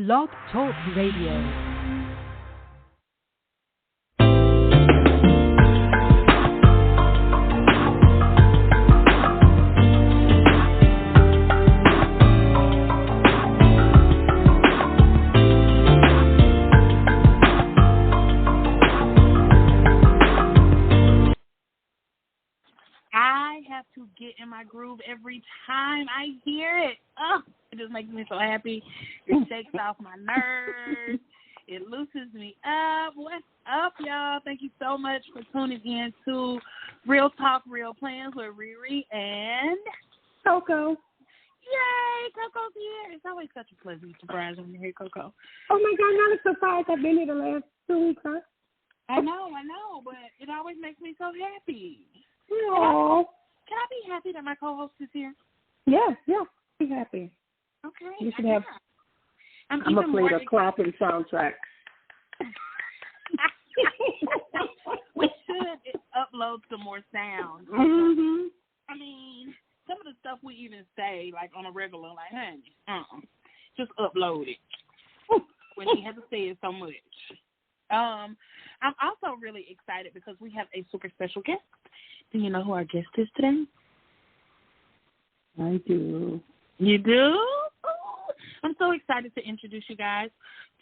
Blog Talk Radio. I have to get in my groove every time I hear it. Oh, it just makes me so happy. It shakes off my nerves. It loosens me up. What's up, y'all? Thank you so much for tuning in to Real Talk, Real Plans with Riri and Coco. Yay, Coco's here. It's always such a pleasant surprise when you hear Coco. Oh, my God, not a surprise. I've been here the last 2 weeks, huh? I know, but it always makes me so happy. Aww. Can I be happy that my co-host is here? Yeah, be happy. Okay. You should have. I'm going to play the clapping soundtrack. We should upload some more sound. Mm-hmm. I mean, some of the stuff we even say, like on a regular, like, honey, just upload it. When you have to say it so much. I'm also really excited because we have a super special guest. Do you know who our guest is today? I do. You do? Ooh. I'm so excited to introduce you guys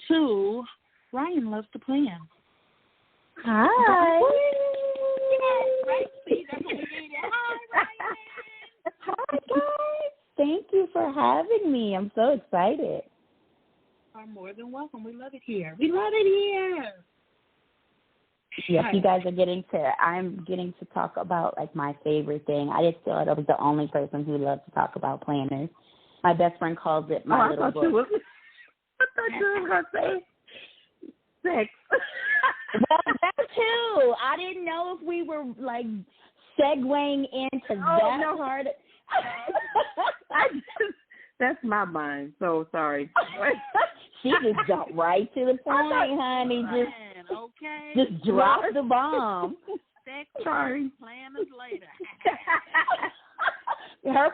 to Ryan Loves to Plan. Hi. Right, please. Hi, Ryan. Hi, guys. Thank you for having me. I'm so excited. You're more than welcome. We love it here. We love it here. Yes, I'm getting to talk about, like, my favorite thing. I just feel like I was the only person who loved to talk about planners. My best friend calls it my little book. I thought you were going to say sex. Well, that too. I didn't know if we were, like, segueing into hard. That's my mind. So sorry. She just jumped right to the point, honey. Just drop the bomb. Sorry. Planners later.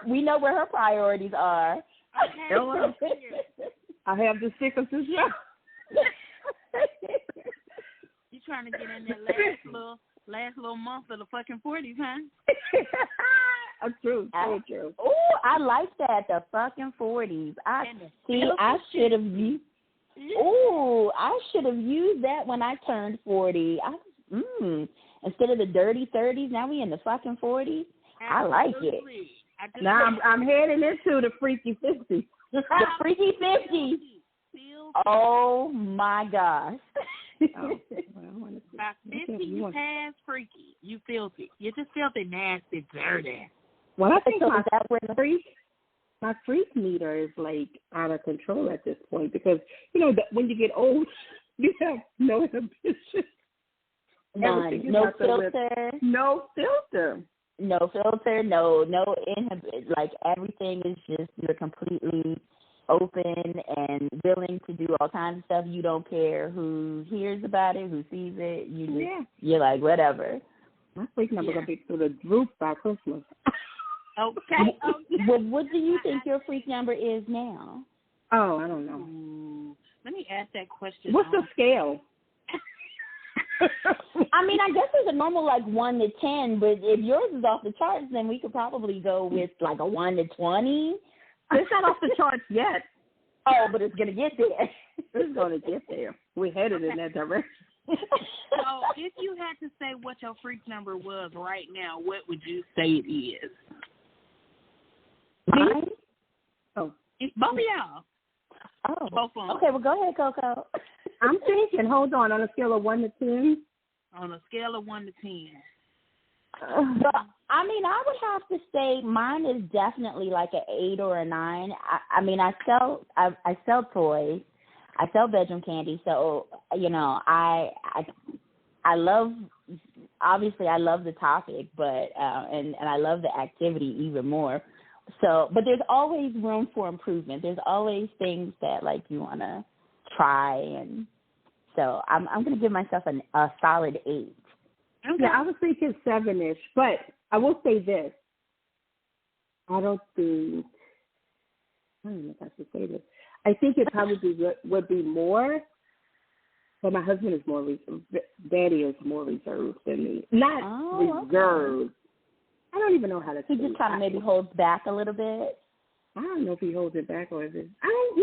We know where her priorities are. Okay. I have the sickles as well. You trying to get in that last little month of the fucking 40s, huh? True, so true. Oh, I like that, the fucking 40s. I should have used. I should have used that when I turned 40. Instead of the dirty 30s, now we in the fucking 40s. I like it. Now I'm heading into the freaky 50s. The freaky 50s. Oh my gosh. By 50, you pass freaky. You filthy. You're just filthy, nasty, dirty. Well, I think my freak meter is, like, out of control at this point because, when you get old, you have no inhibition. None. No filter. No filter. No filter. No inhibition. Like, everything is just, you're completely open and willing to do all kinds of stuff. You don't care who hears about it, who sees it. You're like, whatever. My freak number going to be through the roof by Christmas. Okay. Well, what do you think your freak number is now? Oh, I don't know. Let me ask that question. What's the scale? I mean, I guess there's a normal, like, 1 to 10, but if yours is off the charts, then we could probably go with, like, a 1 to 20. It's not off the charts yet. Oh, but it's going to get there. It's going to get there. We're headed in that direction. So if you had to say what your freak number was right now, what would you say it is? Mine? Oh. It's both of y'all. Oh. Both of them. Okay, well, go ahead, Coco. I'm thinking, hold on a scale of 1 to 10. On a scale of 1 to 10. But, I mean, I would have to say mine is definitely like an 8 or a 9. I mean, I sell toys. I sell bedroom candy, so, I love, obviously I love the topic, but, and I love the activity even more. So, but there's always room for improvement. There's always things that, like, you want to try, and so I'm going to give myself a solid 8. Okay. Yeah, I was thinking 7-ish, but I will say this. I don't know if I should say this. I think it probably would be more, but my husband is more, Daddy is more reserved than me. Not reserved. Okay. I don't even know how to say it. He just kind of maybe holds back a little bit. I don't know if he holds it back or is it. I don't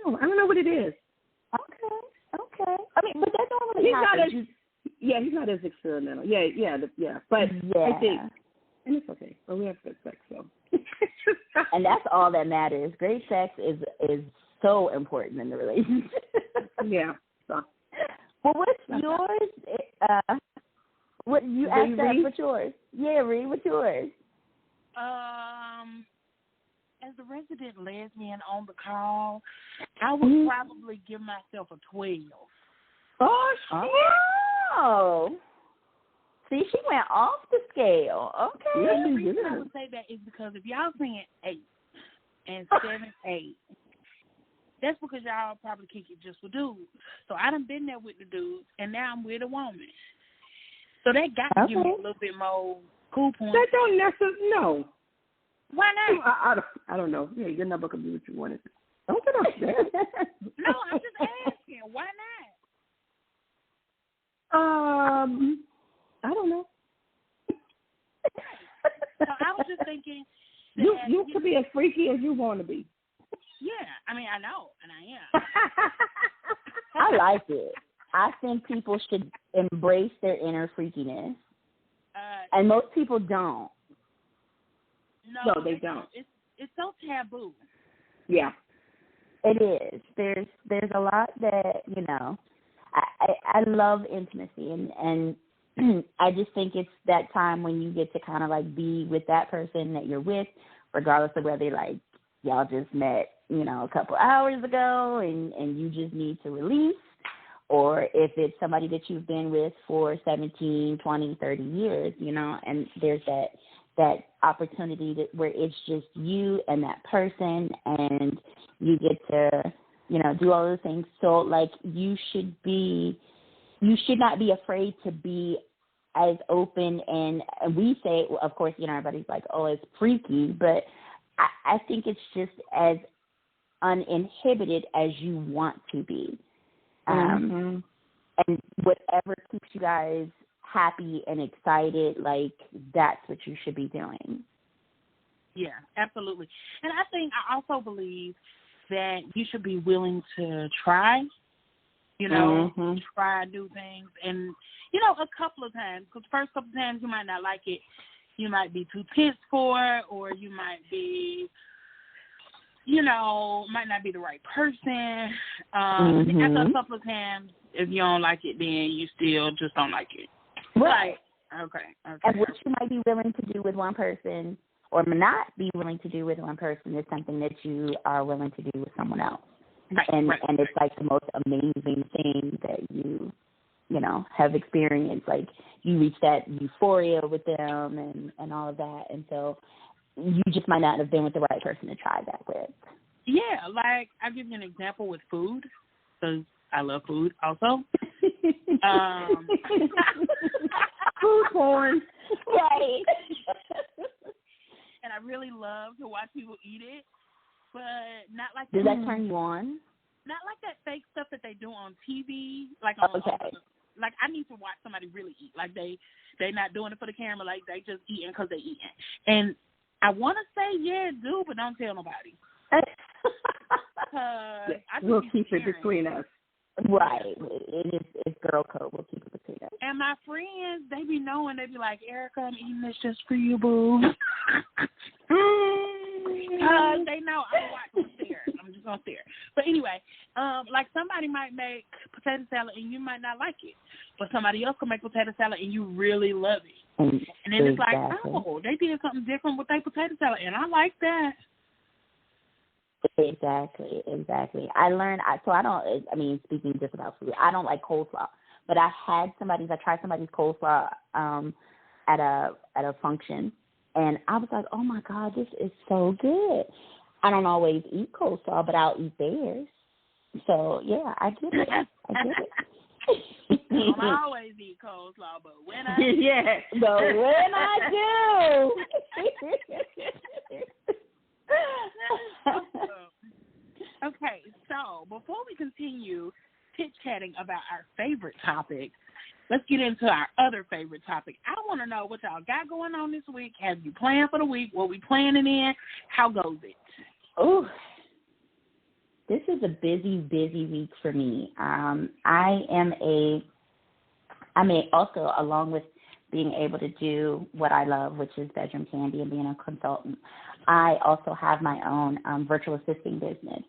know. I don't know what it is. Okay. I mean, but that normally happens. He's not as experimental. But I think, and it's okay. But we have good sex, so. And that's all that matters. Great sex is so important in the relationship. Yeah. So. Well, what's yours? What you asked that? What's yours? Yeah, Reed, what's yours? As a resident lesbian on the call, I would probably give myself a 12. Oh, shit. Oh. See, she went off the scale. Okay. Yeah, the reason I would say that is because if y'all saying 8 and 7, 8, that's because y'all probably kick it just with dudes. So I done been there with the dudes, and now I'm with a woman. So that got to give me a little bit more cool points. That don't necessarily, no. Why not? I don't know. Yeah, your number could be what you wanted. Don't get upset. No, I'm just asking. Why not? I don't know. So I was just thinking that, you could be as freaky as you want to be. Yeah, I mean, I know, and I am. I like it. I think people should embrace their inner freakiness. And most people don't. No, they don't. It's so taboo. Yeah. It is. There's a lot that, I love intimacy and I just think it's that time when you get to kind of like be with that person that you're with, regardless of whether like y'all just met, a couple hours ago and you just need to release, or if it's somebody that you've been with for 17, 20, 30 years, and there's that opportunity where it's just you and that person and you get to, do all those things. So like you should not be afraid to be as open and we say, of course, everybody's like, oh, it's freaky, but I think it's just as uninhibited as you want to be. And whatever keeps you guys happy and excited, like that's what you should be doing. Yeah, absolutely. And I also believe that you should be willing to try, try new things. And, a couple of times, because the first couple of times you might not like it. You might be too tense for it, or you might be, might not be the right person. After a couple of times, if you don't like it, then you still just don't like it. Right. Okay. And what you might be willing to do with one person or not be willing to do with one person is something that you are willing to do with someone else. Right. And it's like the most amazing thing that you have experienced. Like you reach that euphoria with them and all of that. And so you just might not have been with the right person to try that with. Yeah, like I'll give you an example with food, because I love food also. Food porn. Right. And I really love to watch people eat it, but not like Does that turn you on? Not like that fake stuff that they do on TV. Like on like I need to watch somebody really eat. Like they not doing it for the camera. Like they just eating because they eating. And I want to say do, but don't tell nobody. We'll keep it between us. Right. It's girl code. We'll keep it between us. And my friends, they be knowing. They be like, Erica, I'm eating this just for you, boo. They know I'm just going to stare. But anyway, like somebody might make potato salad and you might not like it. But somebody else can make potato salad and you really love it. And then it's like, oh, they did something different with their potato salad. And I like that. Exactly. I learned, speaking just about food, I don't like coleslaw, but I tried somebody's coleslaw at a function, and I was like, oh my God, this is so good. I don't always eat coleslaw, but I'll eat theirs. So yeah, I get it. I don't always eat coleslaw, but when I do. Okay, So before we continue chit-chatting about our favorite topic, let's get into our other favorite topic. I want to know what y'all got going on this week. Have you planned for the week? What we planning in? How goes it? Oh, this is a busy week for me. Also, along with being able to do what I love, which is Bedroom Kandi and being a consultant, I also have my own virtual assisting business.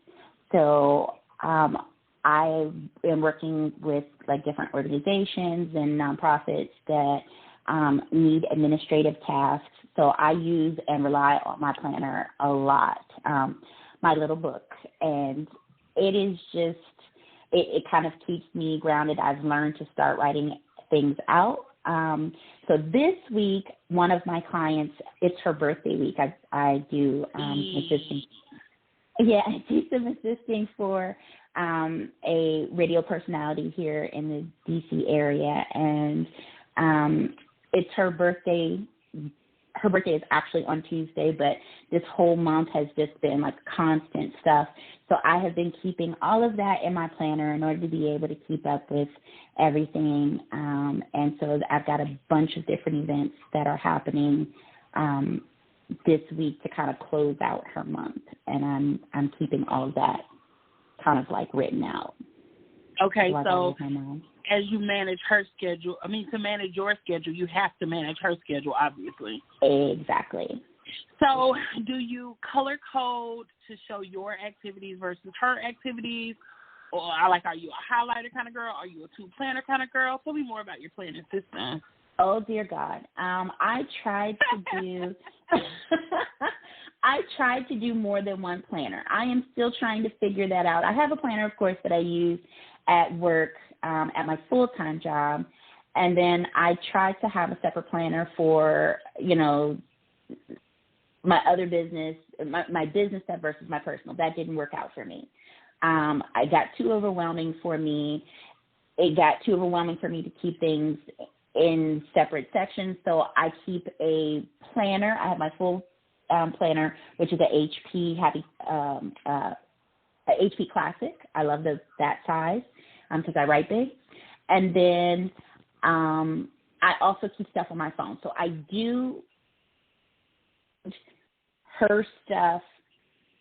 So I am working with like different organizations and nonprofits that need administrative tasks. So I use and rely on my planner a lot, my little book. And it is just, it kind of keeps me grounded. I've learned to start writing things out. So this week, one of my clients, it's her birthday week. I do assisting. Yeah, I do some assisting for a radio personality here in the D.C. area, and it's her birthday. Her birthday is actually on Tuesday, but this whole month has just been like constant stuff. So I have been keeping all of that in my planner in order to be able to keep up with everything. And so I've got a bunch of different events that are happening this week to kind of close out her month. And I'm keeping all of that kind of like written out. Okay, so as you manage her schedule, to manage your schedule, you have to manage her schedule, obviously. Exactly. So do you color code to show your activities versus her activities? Or are you a highlighter kind of girl? Are you a two-planner kind of girl? Tell me more about your planning system. Oh, dear God. I tried to do more than one planner. I am still trying to figure that out. I have a planner, of course, that I use at work, at my full-time job. And then I tried to have a separate planner for, my other business, my business stuff versus my personal. That didn't work out for me. I got too overwhelming for me. It got too overwhelming for me to keep things in separate sections. So I keep a planner. I have my full planner, which is a HP HP Classic. I love that size because I write big. And then I also keep stuff on my phone. So I do her stuff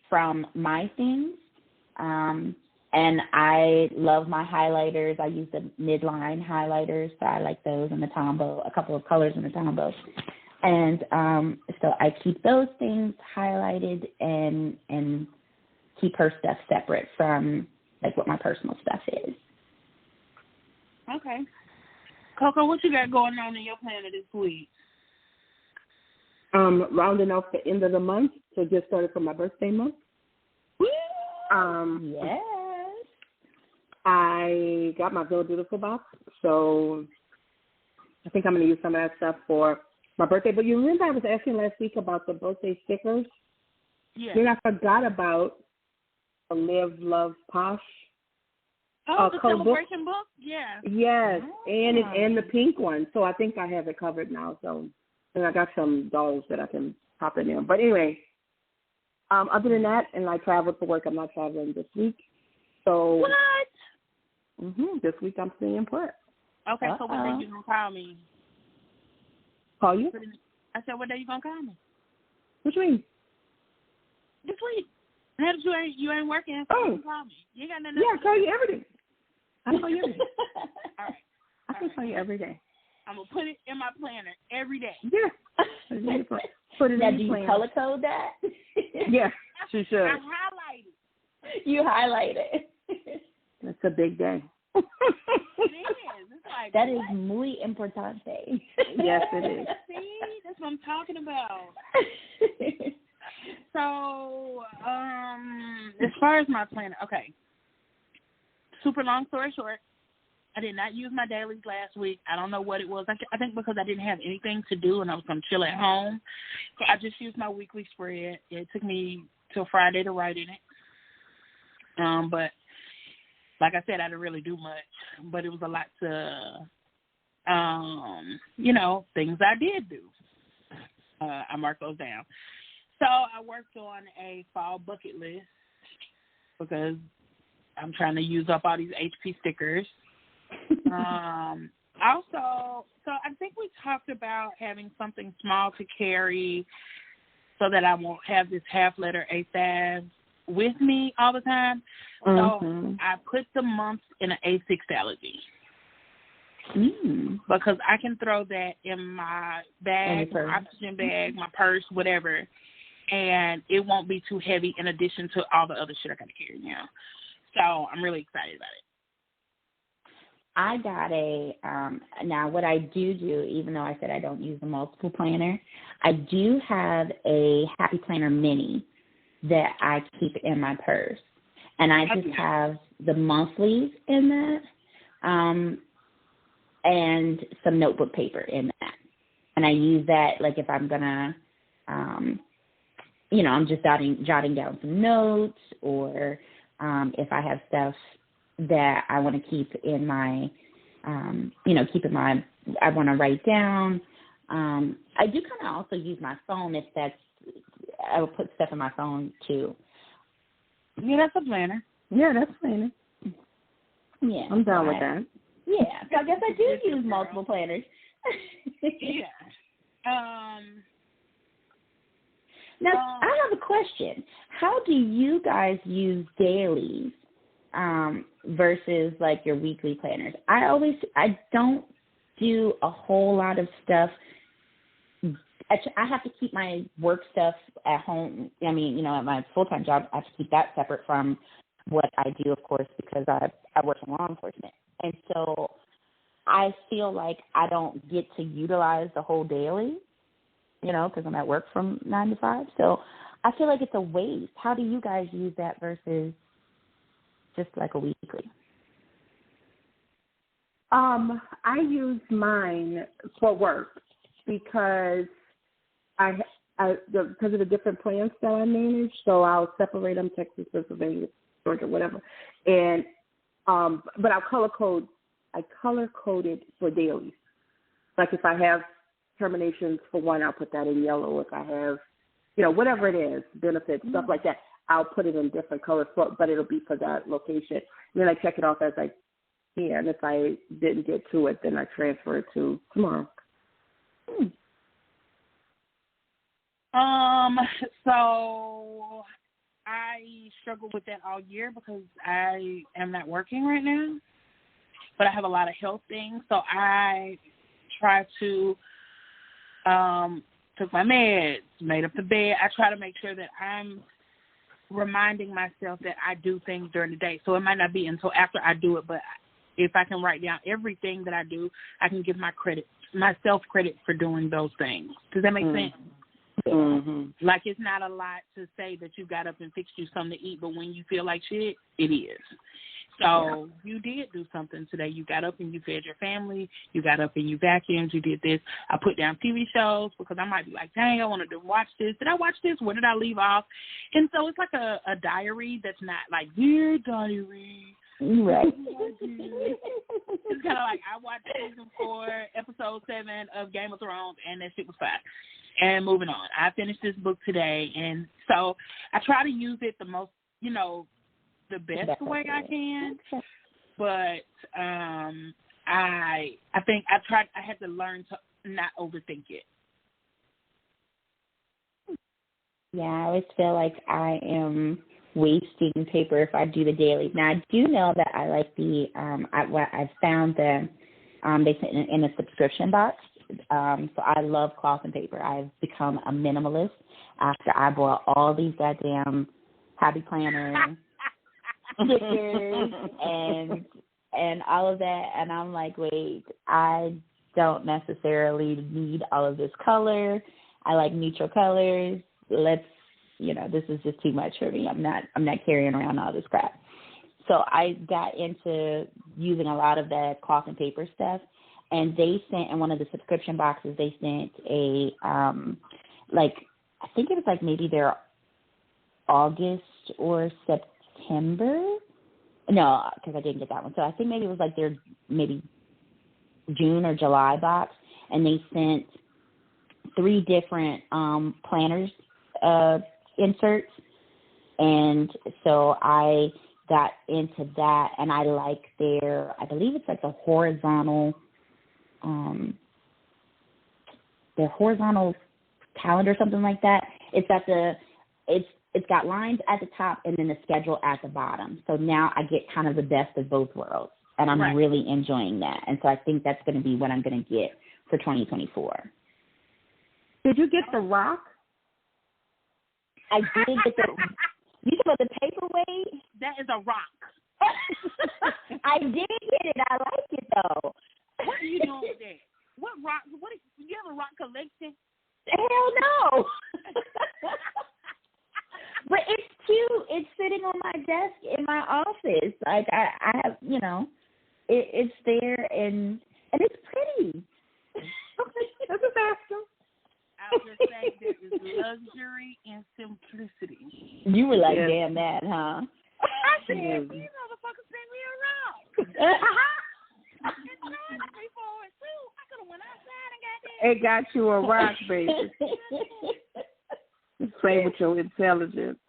from my things. And I love my highlighters. I use the midline highlighters, so I like those in the Tombow, a couple of colors in the Tombow. And so I keep those things highlighted and keep her stuff separate from like what my personal stuff is. Okay. Coco, what you got going on in your planner this week? Rounding off the end of the month, so just started for my birthday month. Yes. I got my Bill Beautiful box, so I think I'm going to use some of that stuff for my birthday. But you remember I was asking last week about the birthday stickers? Yeah. Then I forgot about the Live, Love, Posh. Oh, the celebration book? Yeah. Yes, and the pink one. So I think I have it covered now. So and I got some dolls that I can pop in there. But anyway, other than that, and I traveled for work. I'm not traveling this week. So what? This week I'm staying put. Okay, so what day you gonna call me? Call you? I said, what day you gonna call me? What you mean? This week. Now that you ain't working, so you can call me. You ain't got nothing. Yeah, I call you every day. I call you every day. All right. I can call you every day. I'm gonna put it in my planner every day. Yeah. Put it now, in do you planner. color code that? Yeah, she should. I highlight it. You highlight it. That's a big day. It is. It's like, that is muy importante. Yes, it is. See, that's what I'm talking about. So, as far as my planner, okay. Super long story short, I did not use my dailies last week. I don't know what it was. I think because I didn't have anything to do and I was going to chill at home. So I just used my weekly spread. It took me till Friday to write in it. But like I said, I didn't really do much. But it was a lot to, things I did do. I marked those down. So I worked on a fall bucket list because I'm trying to use up all these HP stickers. Also, so I think we talked about having something small to carry so that I won't have this half-letter A5 with me all the time. So I put the months in an A6 allergy. Because I can throw that in my bag, my oxygen bag, my purse, whatever, and it won't be too heavy in addition to all the other shit I got to carry now. So I'm really excited about it. I got now what I do, even though I said I don't use the multiple planner, I do have a Happy Planner Mini that I keep in my purse. And I just have the monthlies in that, and some notebook paper in that. And I use that, like, if I'm going to, I'm just jotting down some notes, or if I have stuff that I want to keep in my, I want to write down. I do kind of also use my phone I will put stuff in my phone too. Yeah, that's a planner. Yeah, that's planner. Yeah. I'm down with that. Yeah, so I guess I do use multiple planners. Yeah. Now, I have a question. How do you guys use dailies versus, like, your weekly planners? I don't do a whole lot of stuff. I have to keep my work stuff at home. I mean, at my full-time job, I have to keep that separate from what I do, of course, because I work in law enforcement. And so I feel like I don't get to utilize the whole daily, because I'm at work from 9 to 5. So I feel like it's a waste. How do you guys use that versus just like a weekly? I use mine for work because because of the different plans that I manage, so I'll separate them: Texas, Pennsylvania, Georgia, whatever. And but I color code it for dailies. Like if I have terminations for one, I'll put that in yellow. If I have, whatever it is, benefits, stuff like that, I'll put it in different colors, but it'll be for that location. And then I check it off as I can. If I didn't get to it, then I transfer it to tomorrow. So I struggle with that all year because I am not working right now, but I have a lot of health things. So I try to took my meds, made up the bed. I try to make sure that I'm reminding myself that I do things during the day. So it might not be until after I do it, but if I can write down everything that I do, I can give myself credit for doing those things. Does that make sense? Mm-hmm. Like, it's not a lot to say that you got up and fixed you something to eat, but when you feel like shit, it is. So you did do something today. You got up and you fed your family. You got up and you vacuumed. You did this. I put down TV shows because I might be like, dang, I wanted to watch this. Did I watch this? Where did I leave off? And so it's like a diary that's not like, dear diary. Right. It's kind of like I watched season 4, episode 7 of Game of Thrones, and that shit was fine. And moving on. I finished this book today, and so I try to use it the most, the best way I can. But I think I had to learn to not overthink it. Yeah, I always feel like I am wasting paper if I do the daily. Now, I do know that I like I found them, they sent in a subscription box. So I love cloth and paper. I've become a minimalist after I bought all these goddamn Happy Planner stickers and all of that. And I'm like, wait, I don't necessarily need all of this color. I like neutral colors. This is just too much for me. I'm not carrying around all this crap. So I got into using a lot of that cloth and paper stuff. And they sent in one of the subscription boxes, they sent a, I think it was like maybe their August or September. No, because I didn't get that one. So I think maybe it was like their maybe June or July box. And they sent 3 different planners inserts. And so I got into that, and I like I believe it's like the horizontal calendar, something like that. It's got lines at the top and then the schedule at the bottom. So now I get kind of the best of both worlds, and I'm really enjoying that. And so I think that's going to be what I'm going to get for 2024. Did you get the rock? I did get you talking about the paperweight? That is a rock. I did get it. I like it, though. What are you doing with that? What rock? Do you have a rock collection? Hell no. But it's cute. It's sitting on my desk in my office. Like I have, it's there and it's pretty. That's a basket. I was just saying there is luxury and simplicity. You were like, damn that, huh? I said, these motherfuckers sent me a rock. It's nice before it too. I could have went outside and got that. It got you a rock, baby. Play with your intelligence.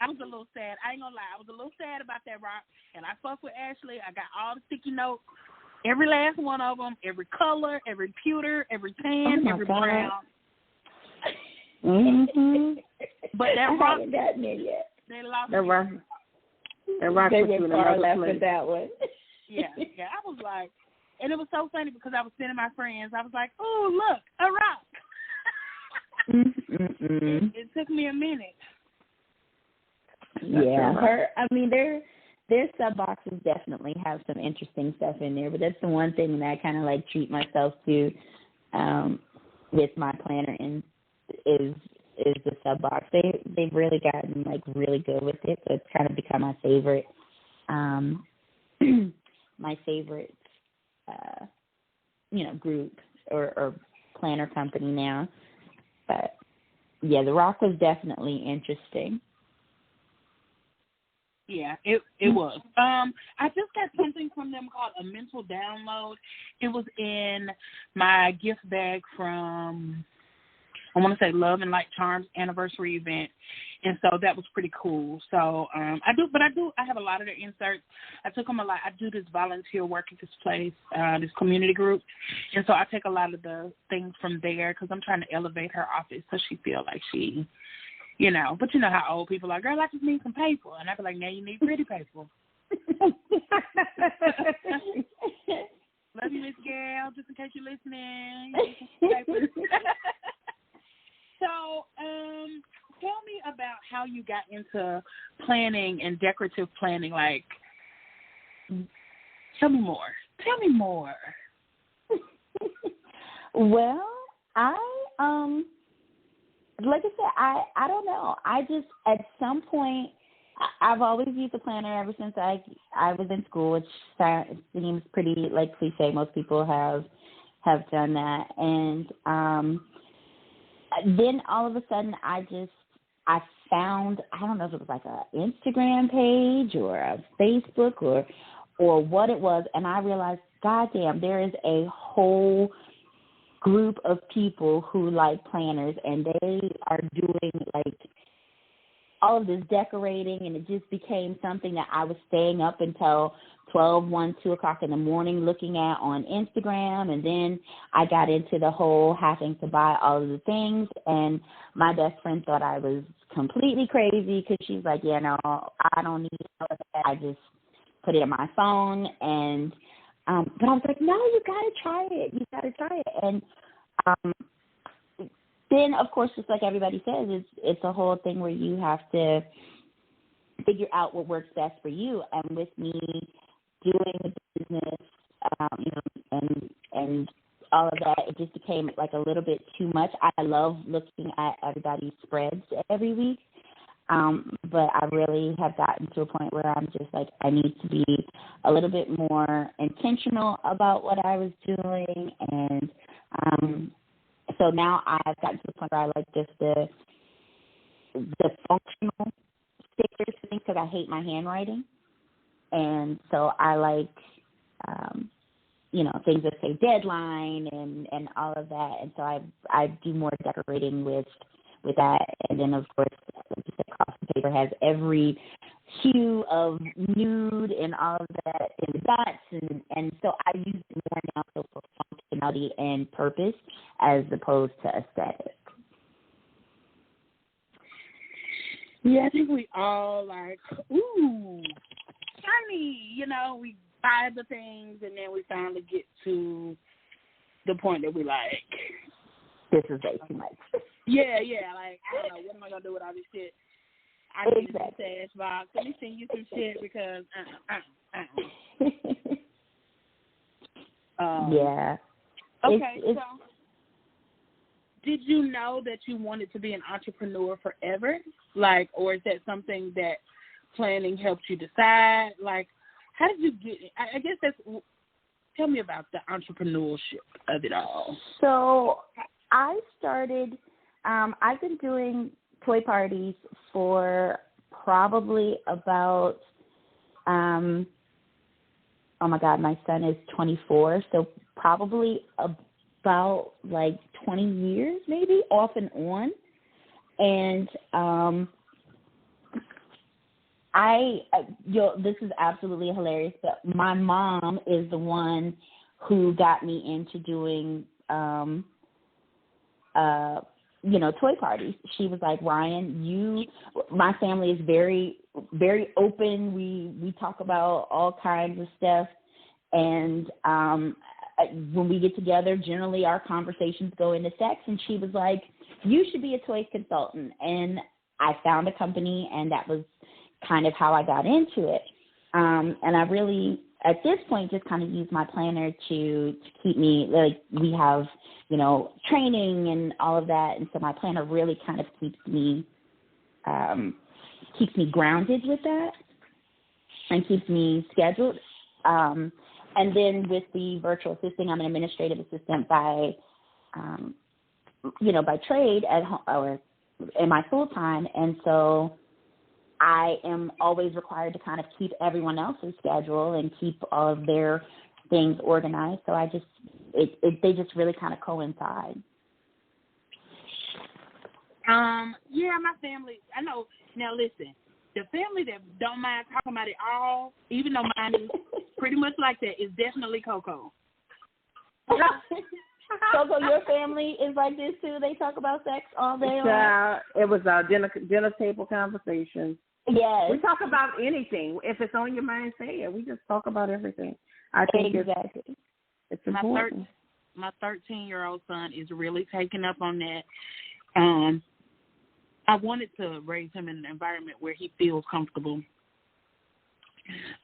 I was a little sad. I ain't gonna lie. I was a little sad about that rock. And I fucked with Ashley. I got all the sticky notes. Every last one of them. Every color, every pewter, every tan, every brown. Mm-hmm. But that rock. I haven't gotten it yet. They lost that rock. That rock they put you in another place. With that one. Yeah. I was like, and it was so funny because I was sending my friends. I was like, oh, look, a rock. It took me a minute. Yeah, their sub boxes definitely have some interesting stuff in there, but that's the one thing that I kind of like treat myself to with my planner and is the sub box. They've really gotten like really good with it, so it's kind of become my favorite group or planner company now. But yeah, the rock was definitely interesting. Yeah, it was. I just got something from them called a mental download. It was in my gift bag from, I want to say, Love and Light Charms anniversary event, and so that was pretty cool. So I have a lot of their inserts. I took them a lot. I do this volunteer work at this place, this community group, and so I take a lot of the things from there because I'm trying to elevate her office so she feel like she, but you know how old people are. Girl, I just need some paper, and I be like, now you need pretty paper. Love you, Miss Gail. Just in case you're listening. So, tell me about how you got into planning and decorative planning. Like, tell me more. Well, like I said, I don't know. I just, at some point, I've always used a planner ever since I was in school, which seems pretty like cliche. Most people have done that. And then all of a sudden I found, I don't know if it was like a Instagram page or a Facebook or what it was, and I realized, goddamn, there is a whole group of people who like planners, and they are doing like all of this decorating, and it just became something that I was staying up until 12, 1, 2 o'clock in the morning looking at on Instagram. And then I got into the whole having to buy all of the things, and my best friend thought I was completely crazy because she's like, yeah, no, I don't need all of that. I just put it on my phone. And but I was like, no, you got to try it. You got to try it. And then, of course, just like everybody says, it's a whole thing where you have to figure out what works best for you. And with me doing the business, and all of that, it just became like a little bit too much. I love looking at everybody's spreads every week, but I really have gotten to a point where I'm just like, I need to be a little bit more intentional about what I was doing. And so now I've gotten to the point where I like just the functional stickers because I hate my handwriting. And so I like, things that say deadline and all of that. And so I do more decorating with that. And then, of course, like you said, Coffee Paper has every hue of nude and all of that in the dots, and so I use it more now so for functionality and purpose as opposed to aesthetic. Yeah, I think we all like, ooh, shiny, we buy the things and then we finally get to the point that we like, this is way too much. Yeah, like, I don't know, what am I going to do with all this shit? I need a stash box. Let me send you some shit because, yeah. Okay, so did you know that you wanted to be an entrepreneur forever? Like, or is that something that planning helped you decide? Like, how did you get it? I guess tell me about the entrepreneurship of it all. So I started, I've been doing toy parties for probably about, oh my God, my son is 24, so probably about like 20 years maybe, off and on. And this is absolutely hilarious, but my mom is the one who got me into doing toy parties. She was like, Ryan, my family is very, very open. We talk about all kinds of stuff. And when we get together, generally our conversations go into sex. And she was like, you should be a toy consultant. And I found a company, and that was kind of how I got into it. And I really, at this point, just kind of use my planner to keep me, like, we have, training and all of that. And so my planner really kind of keeps me grounded with that and keeps me scheduled. And then with the virtual assisting, I'm an administrative assistant by trade at home, or in my full time. And so I am always required to kind of keep everyone else's schedule and keep all of their things organized. So they just really kind of coincide. Yeah, my family, I know. Now listen, the family that don't mind talking about it all, even though mine is pretty much like that, is definitely Coco. Coco, your family is like this too? They talk about sex all day long? It was our dinner table conversation. Yes. We talk about anything. If it's on your mind, say it. We just talk about everything. I think exactly. It's important. My 13-year-old son is really taking up on that. I wanted to raise him in an environment where he feels comfortable.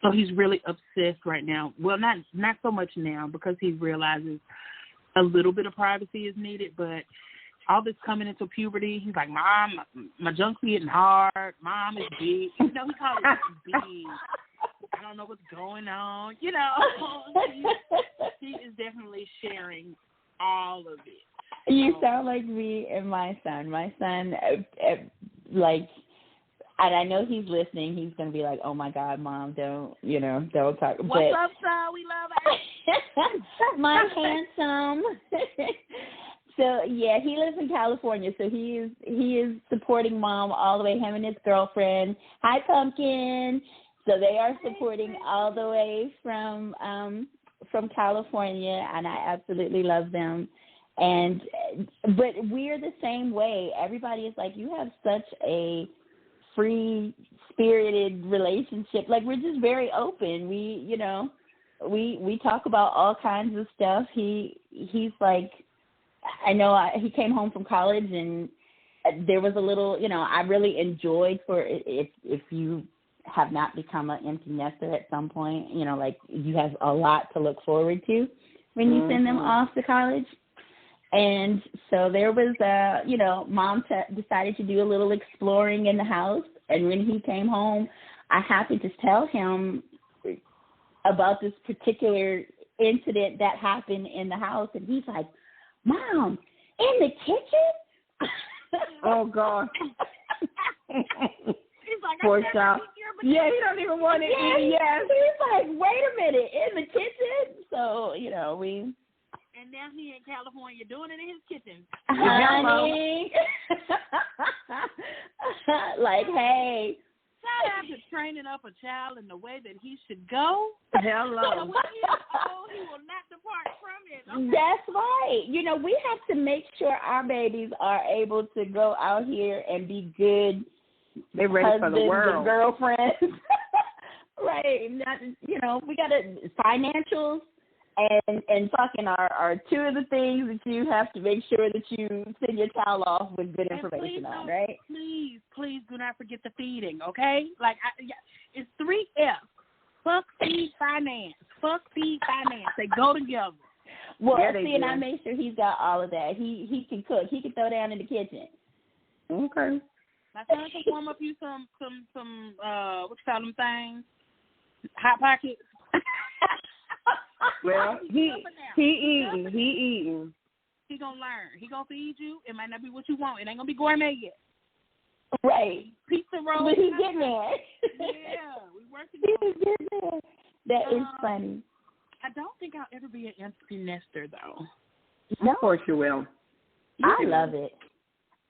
So he's really obsessed right now. Well, not so much now, because he realizes a little bit of privacy is needed, but all this coming into puberty, he's like, Mom, my junk's getting hard. Mom is big. He calls it big. I don't know what's going on. He is definitely sharing all of it. You sound like me and my son. My son, and I know he's listening. He's going to be like, oh, my God, Mom, don't talk. What's up, son? We love it. My handsome. So, yeah, he lives in California, so he is supporting Mom all the way, him and his girlfriend. Hi, Pumpkin. So they are supporting all the way from California, and I absolutely love them. But we're the same way. Everybody is like, you have such a free-spirited relationship. Like, we're just very open. We talk about all kinds of stuff. He's like, I know he came home from college, and there was a little, I really enjoyed if you have not become an empty nester at some point, like you have a lot to look forward to when you send them off to college. And so there was, Mom decided to do a little exploring in the house. And when he came home, I happened to tell him about this particular incident that happened in the house. And he's like, Mom, in the kitchen? Oh, God. He's like, poor child. Yeah, he don't even want to eat. Yes. He's like, wait a minute, in the kitchen? So, we... And now he in California doing it in his kitchen. Honey. Like, hey, shout out to training up a child in the way that he should go. Hello. So when he is old, he will not depart from it. Okay? That's right. You know, we have to make sure our babies are able to go out here and be good They're ready for the husbands world. and girlfriends. Right. Not, you know, we got to financials and fucking are two of the things that you have to make sure that you send your child off with good information on, right? Please do not forget the feeding, okay? Like, it's 3 F's. Fuck, feed, finance. Fuck, feed, finance. They go together. Well, Yeah, see, and I make sure he's got all of that. He can cook. He can throw down in the kitchen. Okay. My son can warm up you some what you call them things? Hot Pockets. Well, he eating. He gonna learn. He gonna feed you. It might not be what you want. It ain't gonna be gourmet yet. Right. Pizza roll. But he's getting there. Yeah, we working. He's getting there. That is funny. I don't think I'll ever be an empty nester though. No. Of course you will. I love it.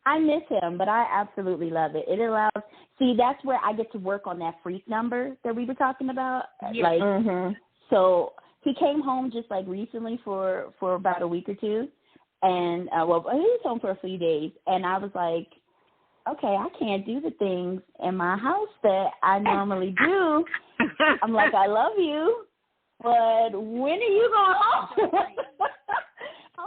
I miss him, but I absolutely love it. It allows, see, that's where I get to work on that freak number that we were talking about. Yeah. Like, so he came home just like recently for about a week or two. And, well, he was home for a few days. And I was like, okay, I can't do the things in my house that I normally do. I'm like, I love you, but when are you going home?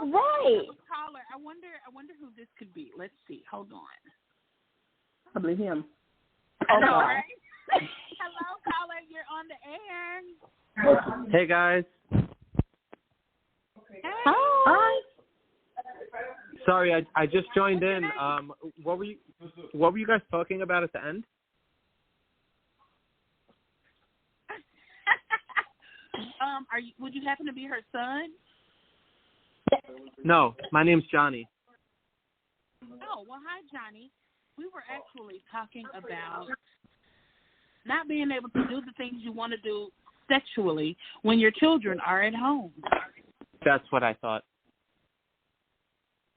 Right. Caller, I wonder who this could be. Let's see. Hold on. Probably him. I know, right? Hello, caller. You're on the air. Hey guys. Hey. Hi. Sorry, I just joined in. What were you guys talking about at the end? Would you happen to be her son? No, my name's Johnny. Oh, well, hi, Johnny. We were actually talking about not being able to do the things you want to do sexually when your children are at home. That's what I thought.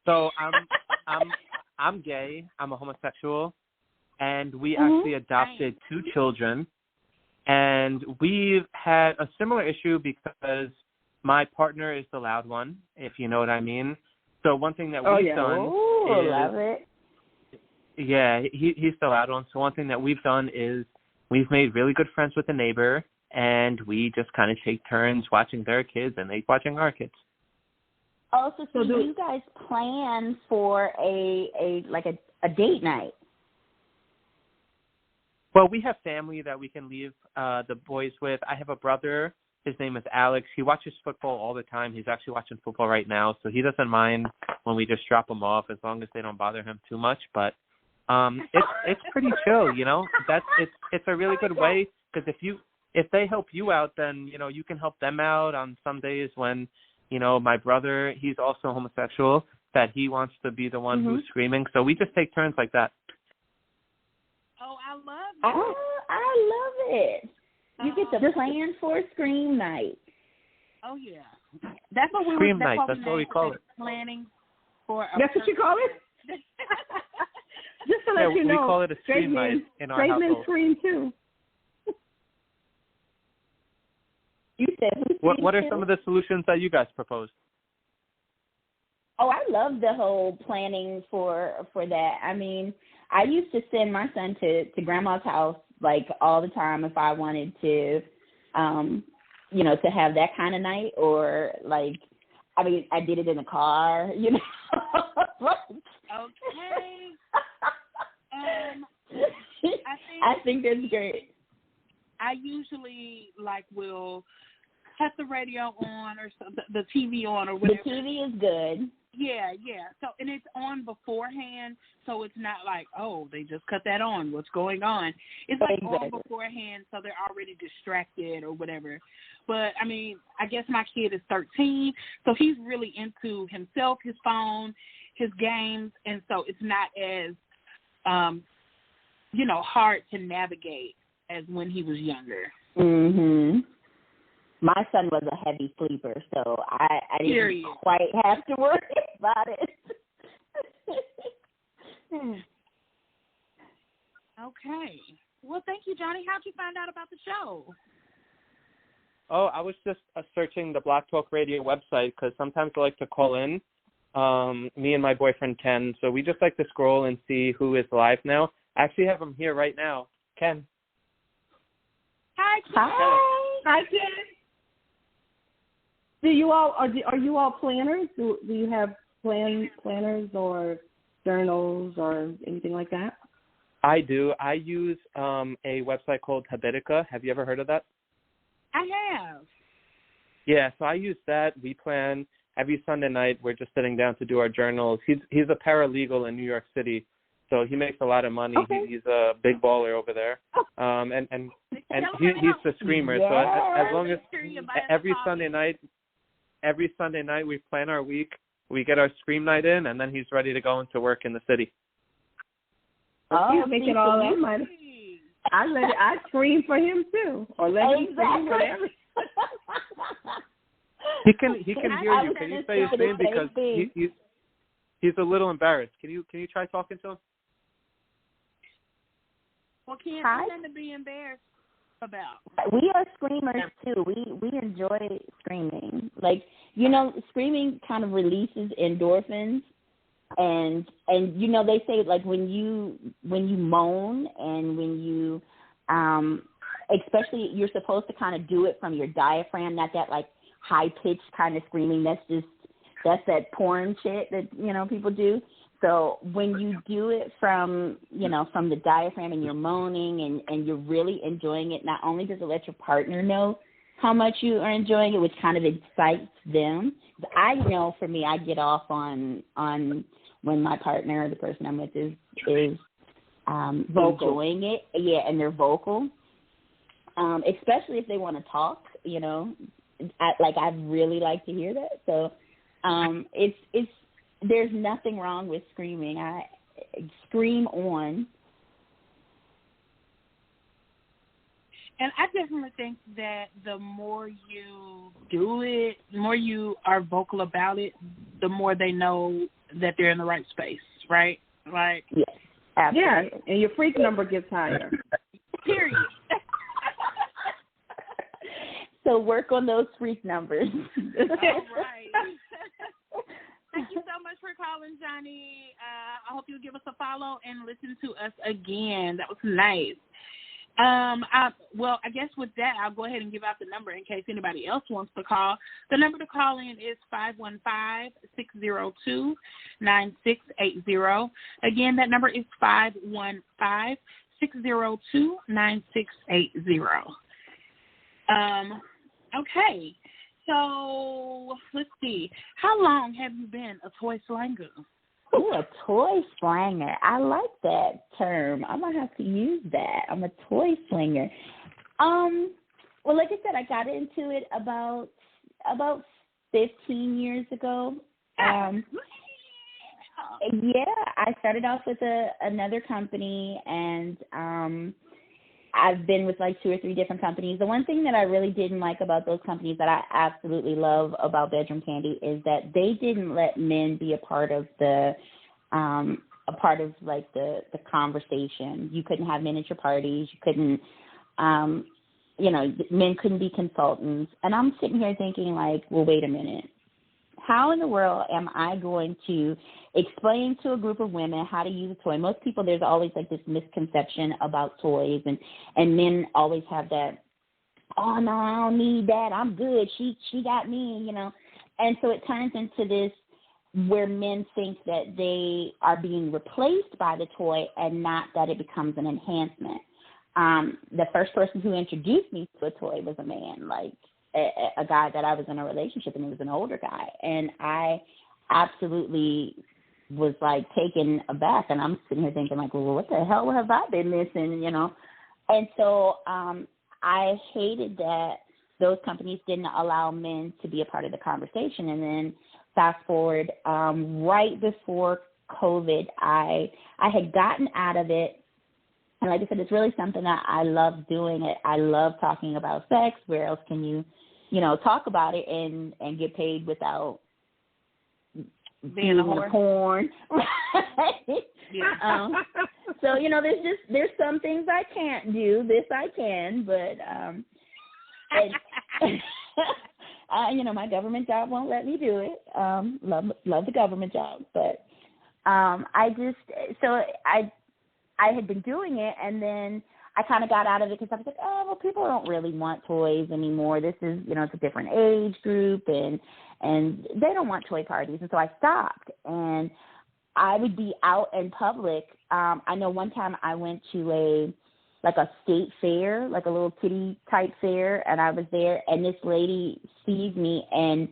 So I'm gay. I'm a homosexual, and we actually adopted 2 children, and we've had a similar issue because my partner is the loud one, if you know what I mean. So one thing that we've done is, love it. Yeah, he's the loud one. So one thing that we've done is we've made really good friends with the neighbor, and we just kind of take turns watching their kids and they watching our kids. Also, so do you guys plan for a date night? Well, we have family that we can leave the boys with. I have a brother. His name is Alex. He watches football all the time. He's actually watching football right now, so he doesn't mind when we just drop him off as long as they don't bother him too much. But it's pretty chill, you know. It's a really good way because if they help you out, then you know you can help them out on some days when you know my brother, he's also homosexual, that he wants to be the one who's screaming. So we just take turns like that. Oh, I love that. I love it. You get to plan for a scream night. Oh yeah, that's what we scream were. night. That's what we call it. Planning for. That's what you call it. Just to let you know, we call it a scream night in our household. Straight men scream too. You said what are some of the solutions that you guys proposed? Oh, I love the whole planning for that. I mean, I used to send my son to grandma's house like all the time if I wanted to, you know, to have that kind of night, or like, I mean, I did it in the car, you know. Okay. I think that's great. I usually will cut the radio on or the TV on or whatever. The TV is good. Yeah. So, and it's on beforehand, so it's not like, oh, they just cut that on. What's going on? It's like on beforehand, so they're already distracted or whatever. But, I mean, I guess my kid is 13, so he's really into himself, his phone, his games, and so it's not as, you know, hard to navigate as when he was younger. Mhm. My son was a heavy sleeper, so I didn't quite have to worry about it. Okay. Well, thank you, Johnny. How'd you find out about the show? Oh, I was just searching the Blog Talk Radio website because sometimes I like to call in, me and my boyfriend Ken. So we just like to scroll and see who is live now. I actually have him here right now. Ken. Hi, Ken. Hi, Ken. Do you all are you all planners? Do you have planners or journals or anything like that? I do. I use a website called Habitica. Have you ever heard of that? I have. Yeah, so I use that. We plan every Sunday night. We're just sitting down to do our journals. He's a paralegal in New York City, so he makes a lot of money. Okay. He's a big baller over there, and he's the screamer. Yes. So as long as every Sunday night we plan our week. We get our scream night in, and then he's ready to go into work in the city. He's making all that money. I scream for him too, or let him scream, whatever. He can hear you. Can you say his name because he's a little embarrassed. Can you try talking to him? Well, Ken, nothing to be embarrassed about. We are screamers too. We enjoy screaming. Like, screaming kind of releases endorphins. And they say, like, when you moan and when you especially you're supposed to kind of do it from your diaphragm, not that like high pitched kind of screaming. That's that porn shit that people do. So when you do it from the diaphragm and you're moaning and you're really enjoying it, not only does it let your partner know how much you are enjoying it, which kind of excites them. I know for me, I get off on when my partner or the person I'm with is enjoying it, and they're vocal, especially if they want to talk. I really like to hear that. So it's there's nothing wrong with screaming. I scream on. And I definitely think that the more you do it, the more you are vocal about it, the more they know that they're in the right space, right? Like, yes, absolutely. Yeah, and your freak number gets higher. Period. So work on those freak numbers. All right. Thank you so much for calling, Johnny. I hope you'll give us a follow and listen to us again. That was nice. I guess with that, I'll go ahead and give out the number in case anybody else wants to call. The number to call in is 515-602-9680. Again, that number is 515-602-9680. Okay. So let's see. How long have you been a toy slanger? Ooh, a toy slanger. I like that term. I might have to use that. I'm a toy slinger. Well, like I said, I got into it about 15 years ago. Yeah, I started off with another company, and I've been with like 2 or 3 different companies. The one thing that I really didn't like about those companies that I absolutely love about Bedroom Kandi is that they didn't let men be a part of the conversation. You couldn't have men at your parties. You couldn't, men couldn't be consultants. And I'm sitting here thinking like, well, wait a minute. How in the world am I going to explain to a group of women how to use a toy? Most people, there's always like this misconception about toys, and men always have that, oh, no, I don't need that. I'm good. She got me, And so it turns into this where men think that they are being replaced by the toy and not that it becomes an enhancement. The first person who introduced me to a toy was a man, like a guy that I was in a relationship, and he was an older guy. And I absolutely was like taken aback, and I'm sitting here thinking like, well, what the hell have I been missing, And so I hated that those companies didn't allow men to be a part of the conversation. And then fast forward, right before COVID, I had gotten out of it. And like I said, it's really something that I love doing. I love talking about sex. Where else can you talk about it and get paid without being a porn? Right? Yeah. So, there's some things I can't do. This I can, but my government job won't let me do it. Love the government job, but I had been doing it, and then I kind of got out of it because I was like, oh, well, people don't really want toys anymore. This is, it's a different age group, and they don't want toy parties. And so I stopped, and I would be out in public. I know one time I went to a state fair, like a little kiddie type fair, and I was there, and this lady sees me, and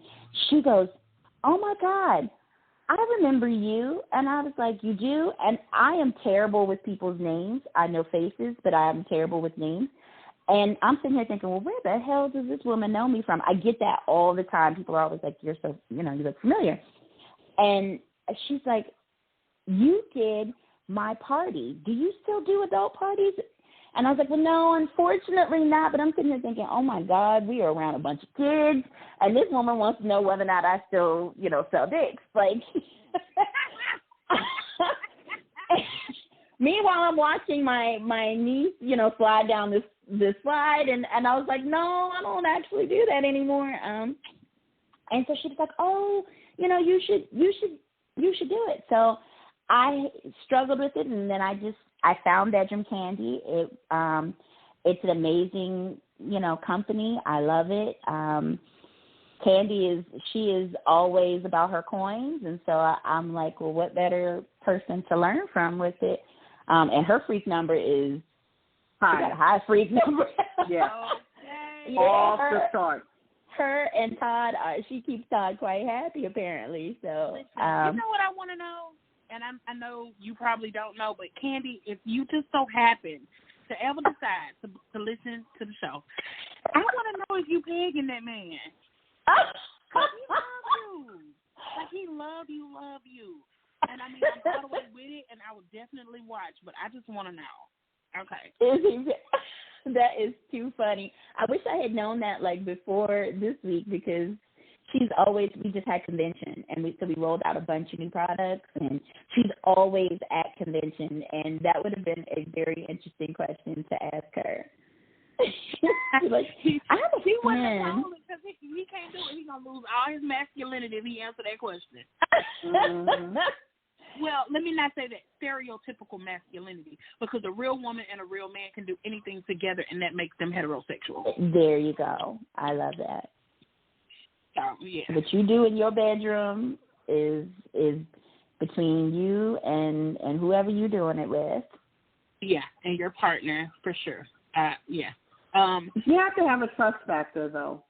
she goes, oh, my God, I remember you. And I was like, you do? And I am terrible with people's names. I know faces, but I am terrible with names. And I'm sitting here thinking, well, where the hell does this woman know me from? I get that all the time. People are always like, you're so, you look familiar. And she's like, you did my party. Do you still do adult parties? And I was like, well, no, unfortunately not. But I'm sitting here thinking, oh, my God, we are around a bunch of kids, and this woman wants to know whether or not I still, sell dicks. Like, meanwhile, I'm watching my niece, slide down this slide, and I was like, no, I don't actually do that anymore. And so she was like, oh, you should do it. So I struggled with it, and then I found Bedroom Kandi. It's an amazing, company. I love it. Kandi is always about her coins, and so I'm like, well, what better person to learn from with it? And her freak number is high. She got a high freak number. Yeah. Yeah, off the start. Her and Todd, she keeps Todd quite happy apparently. So listen, you know what I want to know? And I know you probably don't know, but Kandi, if you just so happen to ever decide to listen to the show, I want to know if you pegging that man. Because he loves you. Like, he love you. And, I mean, I'm all the way with it, and I would definitely watch, but I just want to know. Okay. That is too funny. I wish I had known that, before this week, because we just had convention, and we rolled out a bunch of new products, and she's always at convention, and that would have been a very interesting question to ask her. I have a friend. Because he can't do it. He's going to lose all his masculinity if he answers that question. Mm-hmm. Well, let me not say that stereotypical masculinity, because a real woman and a real man can do anything together, and that makes them heterosexual. There you go. I love that. So, yeah. What you do in your bedroom is between you and whoever you're doing it with. Yeah, and your partner, for sure. Yeah. You have to have a trust factor, though.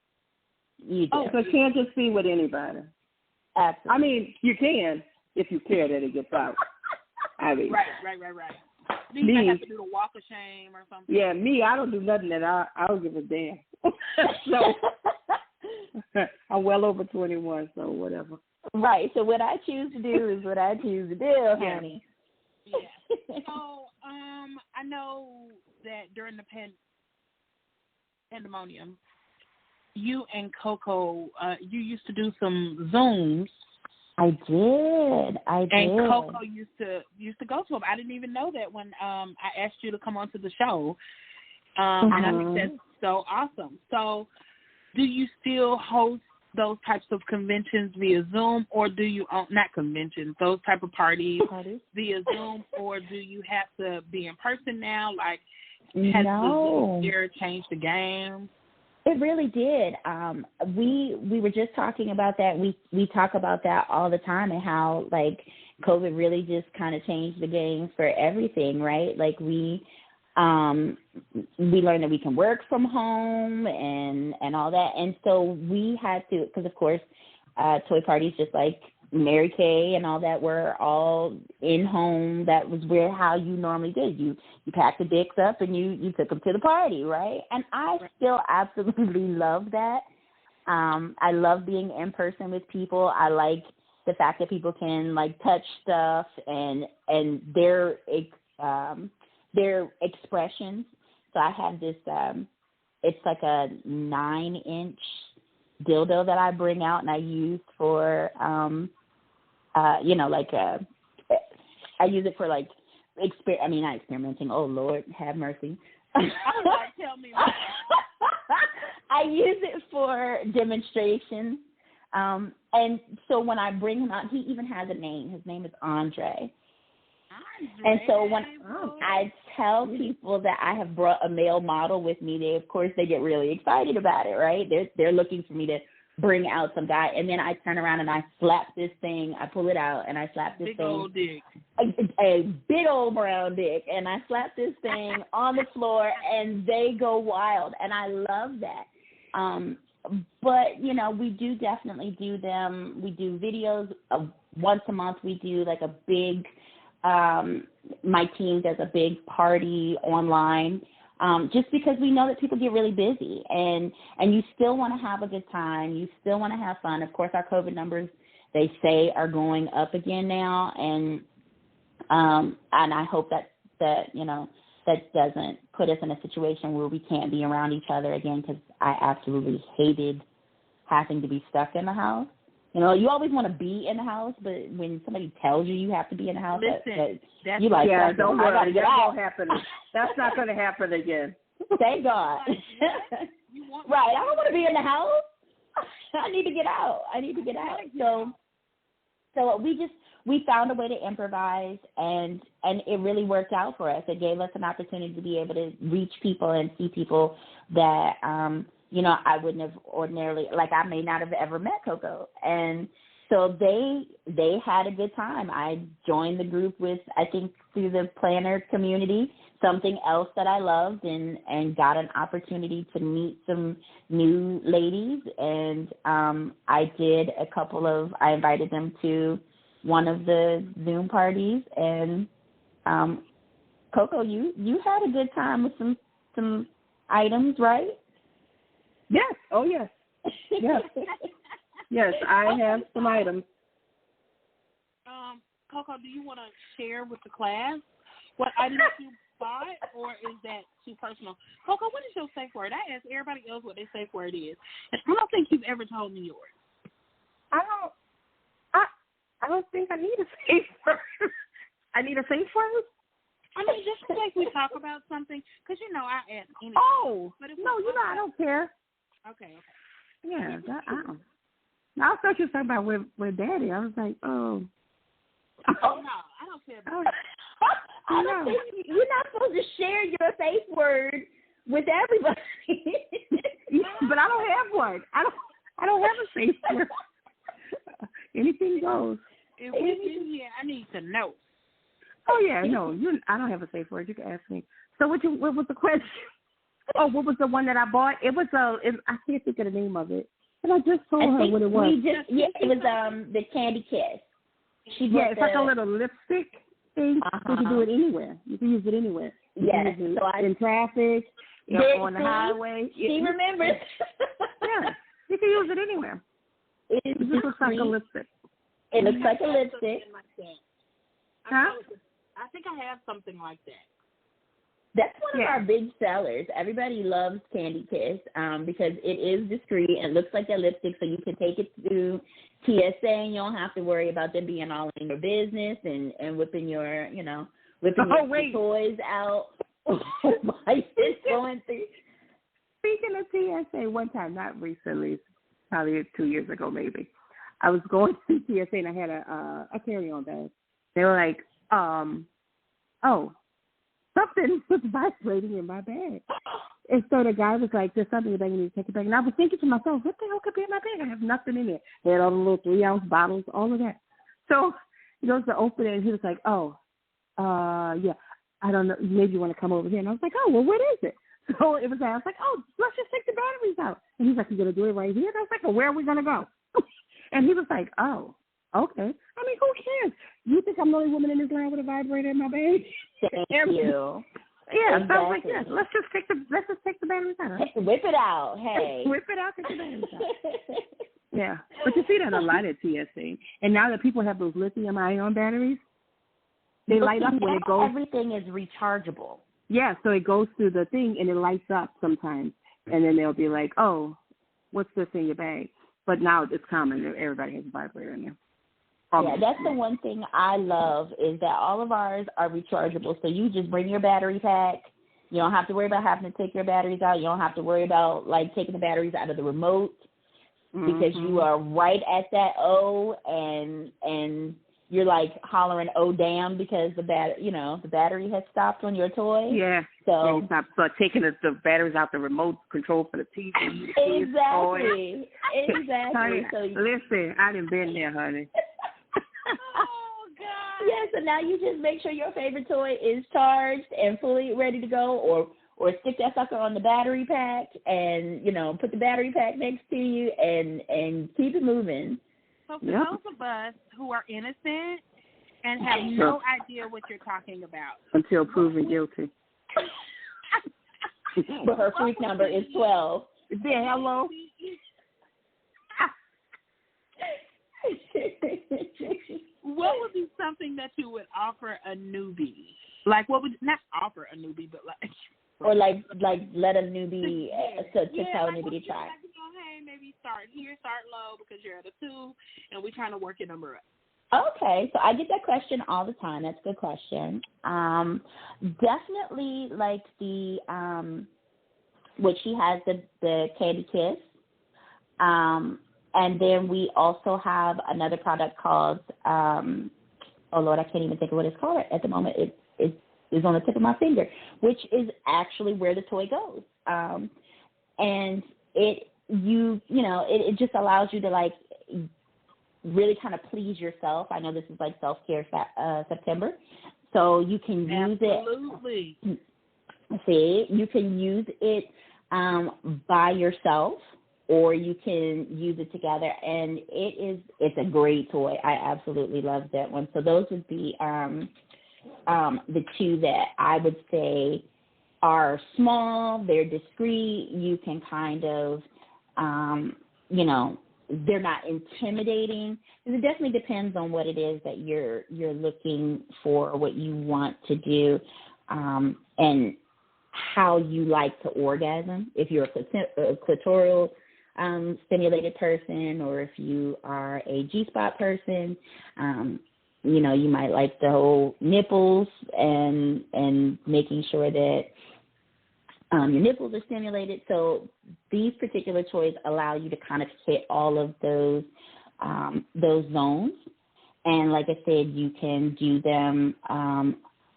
You do. So it can't just be with anybody. Absolutely. I mean, you can if you care that it gets out. I mean. Right. Then you might have to do the walk of shame or something. Yeah, I don't do nothing that I don't give a damn. So I'm well over 21, so whatever. Right. So what I choose to do is what I choose to do, honey. Yeah. So I know that during the pandemonium, you and Coco, you used to do some Zooms. I did. And Coco used to go to them. I didn't even know that when I asked you to come onto the show. And I think that's so awesome. So, do you still host those types of conventions via Zoom, or do you not conventions, those type of parties via Zoom, or do you have to be in person now? Like, has the Zoom era changed the game? It really did. We were just talking about that. We talk about that all the time, and how COVID really just kind of changed the game for everything, right? We learned that we can work from home and all that, and so we had to, because of course, toy parties just like Mary Kay and all that were all in home. That was how you normally did. You packed the dicks up and you took them to the party, right? And I still absolutely love that. I love being in person with people. I like the fact that people can touch stuff and their expressions. So I have this. It's like a 9-inch dildo that I bring out and I use for. I use it for not experimenting. Oh Lord, have mercy. I was like, tell me more. I use it for demonstrations. And so when I bring him out, he even has a name. His name is Andre. And so when I tell people that I have brought a male model with me, they get really excited about it, right? They're looking for me to bring out some guy, and then I turn around and I slap this thing. I pull it out and I slap this big old dick, a big old brown dick, and I slap this thing on the floor, and they go wild, and I love that. But we do definitely do them. We do videos once a month. We do like a big. My team does a big party online, just because we know that people get really busy, and you still want to have a good time. You still want to have fun. Of course, our COVID numbers, they say, are going up again now, and I hope that doesn't put us in a situation where we can't be around each other again, because I absolutely hated having to be stuck in the house. You always want to be in the house, but when somebody tells you have to be in the house, don't worry, that's not happening. That's not going to happen again. Thank God. Right, I don't want to be in the house. I need to get out. So we found a way to improvise, and it really worked out for us. It gave us an opportunity to be able to reach people and see people that I wouldn't have ordinarily, like I may not have ever met Coco. And so they had a good time. I joined the group with, I think, through the planner community, something else that I loved, and got an opportunity to meet some new ladies. And I invited them to one of the Zoom parties. And Coco, you had a good time with some items, right? Yes. Oh, yes. Yes. Yes, I have some items. Coco, do you want to share with the class what items you bought, or is that too personal? Coco, what is your safe word? I ask everybody else what their safe word is, and I don't think you've ever told me yours. I don't think I need a safe word. I need a safe word? I mean, just in case we talk about something, because, I ask anything. Oh, no, I don't care. Okay. Yeah, I thought you were talking about with Daddy. I was like, oh. Oh, no, I don't care about that. I don't think you're not supposed to share your safe word with everybody. But I don't have one. I don't have a safe word. Anything goes. If we do, I need to know. Oh, yeah, no, I don't have a safe word. You can ask me. So what was the question? Oh, what was the one that I bought? It was I can't think of the name of it. And I just told her what it was. It was the Candy Kiss. It's like a little lipstick thing. You can do it anywhere. You can use it anywhere. Yes. In traffic, on the highway. She remembers. Yeah, you can use it anywit just looks like a lipstick. It looks like a lipstick. Huh? I think I have something like that. That's one of our big sellers. Everybody loves Candy Kiss because it is discreet and looks like a lipstick, so you can take it to TSA and you don't have to worry about them being all in your business and whipping your toys out. Going through. Speaking of TSA, one time, not recently, probably 2 years ago maybe, I was going to TSA and I had a carry-on bag. They were like, something was vibrating in my bag. And so the guy was like, there's something in your bag, you need to take it back. And I was thinking to myself, what the hell could be in my bag? I have nothing in it. They had all the little 3-ounce bottles, all of that. So he goes to open it, and he was like, yeah, I don't know, maybe you want to come over here. And I was like, oh, well, what is it? So I was like, oh, let's just take the batteries out. And he's like, you're going to do it right here? And I was like, well, where are we going to go? And he was like, oh, okay. I mean, who cares? You think I'm the only woman in this line with a vibrator in my bag? Thank you. Yeah, exactly. So I was like, yeah, let's just take the batteries out. Whip it out, hey. Whip it out, take the batteries out. Yeah, but you see that a lot at TSA. And now that people have those lithium-ion batteries, they light up when it goes. Everything is rechargeable. Yeah, so it goes through the thing and it lights up sometimes. And then they'll be like, oh, what's this in your bag? But now it's common. Everybody has a vibrator in there. Yeah, that's the one thing I love is that all of ours are rechargeable. So you just bring your battery pack. You don't have to worry about having to take your batteries out. You don't have to worry about, like, taking the batteries out of the remote because you are right at that O and you're, like, hollering, oh, damn, because the battery has stopped on your toy. Yeah. So you stop taking the batteries out the remote control for the TV. The kids' toys. Exactly. Honey, So listen, I done been there, honey. Oh, God. Yeah, so now you just make sure your favorite toy is charged and fully ready to go, or stick that sucker on the battery pack and, put the battery pack next to you and keep it moving. So for those of us who are innocent and have no idea what you're talking about. Until proven guilty. But her freak number is 12. Yeah, hello? What would be something that you would offer a newbie? Like, what would, not offer a newbie, but like. Or like let a newbie, to tell a newbie to try. Like, hey, maybe start here, start low because you're at a 2, and we're trying to work your number up. Okay, so I get that question all the time. That's a good question. Definitely like the, which she has the Candy Kiss. And then we also have another product called, oh Lord, I can't even think of what it's called at the moment. It is on the tip of my finger, which is actually where the toy goes. And it just allows you to like really kind of please yourself. I know this is like self-care September. So you can use Absolutely. See, you can use it by yourself, or you can use it together, and it's a great toy. I absolutely love that one. So those would be the two that I would say are small, they're discreet, you can kind of, they're not intimidating. It definitely depends on what it is that you're looking for, what you want to do, and how you like to orgasm. If you're a clitoral stimulated person, or if you are a G-spot person, you might like the whole nipples and making sure that your nipples are stimulated. So these particular toys allow you to kind of hit all of those zones. And like I said, you can do them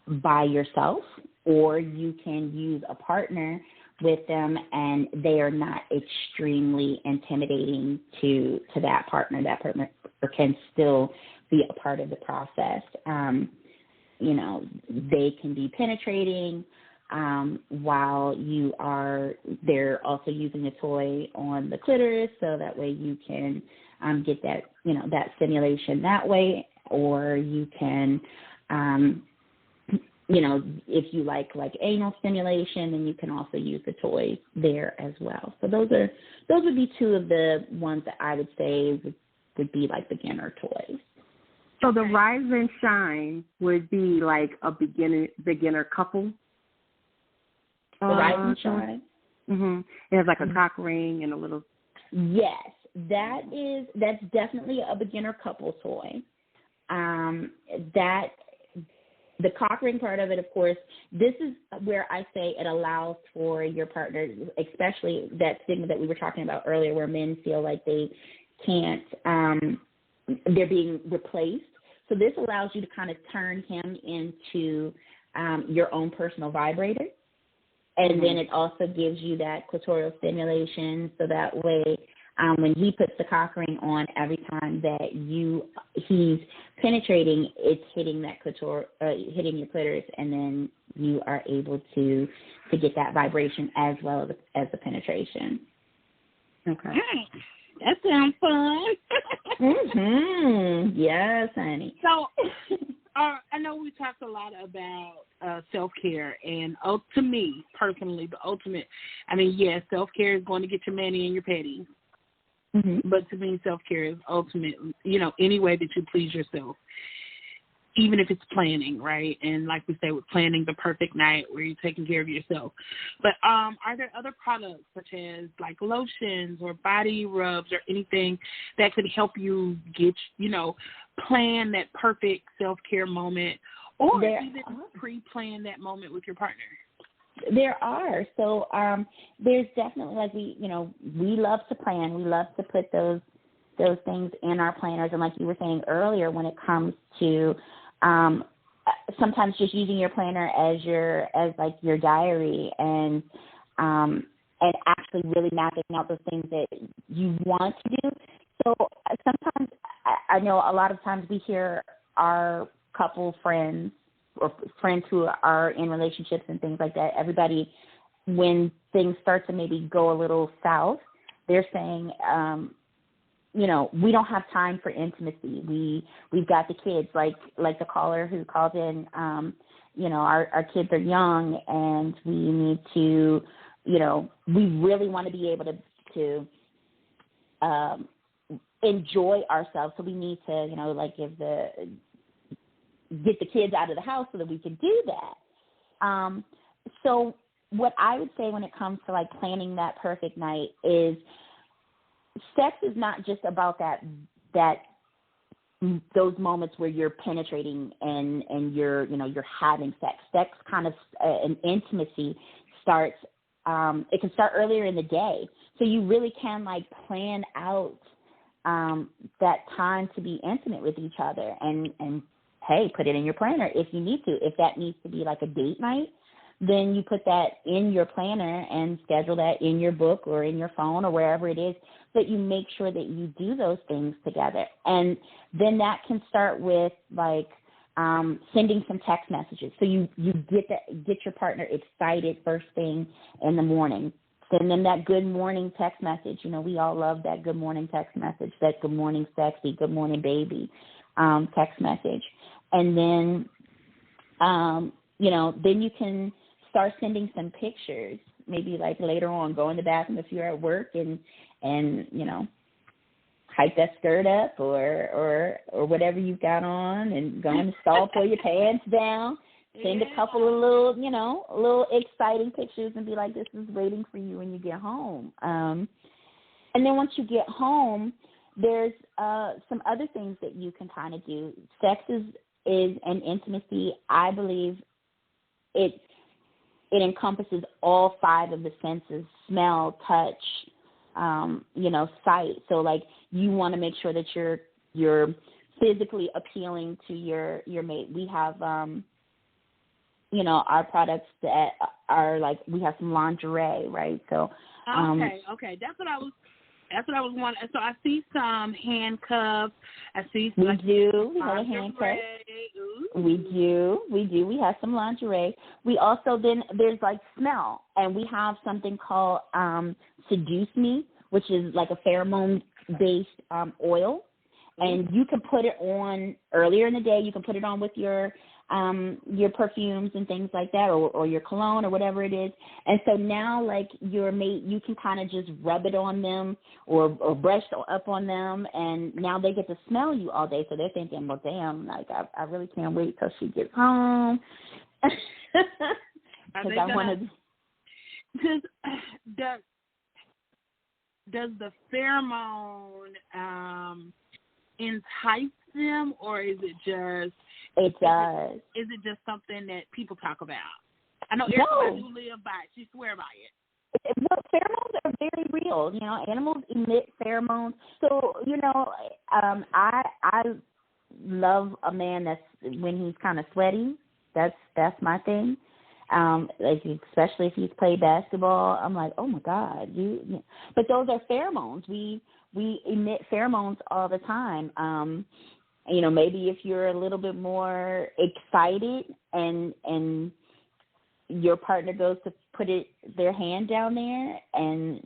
by yourself, or you can use a partner with them, and they are not extremely intimidating to that partner. That partner can still be a part of the process. They can be penetrating while they're also using a toy on the clitoris, so that way you can get that, that stimulation that way, or you can, if you like anal stimulation, then you can also use the toys there as well. So those would be two of the ones that I would say would be like beginner toys. So the Rise and Shine would be like a beginner couple. The Rise and Shine. Mm-hmm. It has like a cock ring and a little. Yes, that's definitely a beginner couple toy. The cock ring part of it, of course, this is where I say it allows for your partner, especially that stigma that we were talking about earlier, where men feel like they can't, they're being replaced. So this allows you to kind of turn him into your own personal vibrator. And then it also gives you that clitoral stimulation, so that way when he puts the cock ring on, every time that he's penetrating, it's hitting that hitting your clitoris, and then you are able to get that vibration as well as the penetration. Okay. That sounds fun. Yes, honey. So, I know we talked a lot about self-care, and to me, personally, the ultimate, yes, self-care is going to get your mani and your petties. Mm-hmm. But to me, self-care is ultimate, any way that you please yourself, even if it's planning, right? And like we say, with planning the perfect night where you're taking care of yourself. But are there other products such as like lotions or body rubs or anything that could help you get, plan that perfect self-care moment, or even are. pre-plan that moment with your partner? There are. So there's definitely, like, we love to plan. We love to put those things in our planners. And like you were saying earlier, when it comes to sometimes just using your planner as your diary, and actually really mapping out those things that you want to do. So sometimes I know a lot of times we hear our couple friends or friends who are in relationships and things like that, everybody, when things start to maybe go a little south, they're saying, we don't have time for intimacy. We've got the kids, like the caller who called in, our kids are young, and we need to, we really want to be able to enjoy ourselves. So we need to, get the kids out of the house so that we can do that. So what I would say when it comes to like planning that perfect night is, sex is not just about those moments where you're penetrating and you're having sex. Sex kind of an intimacy starts. It can start earlier in the day, so you really can like plan out that time to be intimate with each other, and hey, put it in your planner if you need to. If that needs to be like a date night, then you put that in your planner and schedule that in your book or in your phone or wherever it is, that you make sure that you do those things together. And then that can start with like sending some text messages. So you get your partner excited first thing in the morning. Send them that good morning text message. We all love that good morning text message, that good morning sexy, good morning baby text message. And then, then you can start sending some pictures, maybe like later on, go in the bathroom if you're at work and hike that skirt up or whatever you've got on, and go in the stall, pull your pants down, send a couple of little exciting pictures and be like, this is waiting for you when you get home. And then once you get home, there's some other things that you can kind of do. Sex is an intimacy. I believe it encompasses all five of the senses: smell, touch, sight. So like you want to make sure that you're physically appealing to your mate. We have our products that are like, we have some lingerie, right? So okay, that's what I was wanting. So I see some handcuffs. I see some. We have a handcuff. We do. We have some lingerie. We also, then there's like smell, and we have something called Seduce Me, which is like a pheromone-based oil, and you can put it on earlier in the day. You can put it on with your perfumes and things like that, or your cologne or whatever it is. And so now, like, your mate, you can kind of just rub it on them or brush up on them, and now they get to smell you all day. So they're thinking, well, damn, like, I really can't wait till she gets home. Because I want to. Does the pheromone entice them, or is it just? It does. Is it just something that people talk about? I know everybody who live by it, she swear by it. Well, pheromones are very real. Animals emit pheromones. So, I love a man that's, when he's kind of sweaty. That's my thing. Like, especially if he's played basketball, I'm like, oh my God, you. But those are pheromones. We emit pheromones all the time. Maybe if you're a little bit more excited and your partner goes to put their hand down there, and,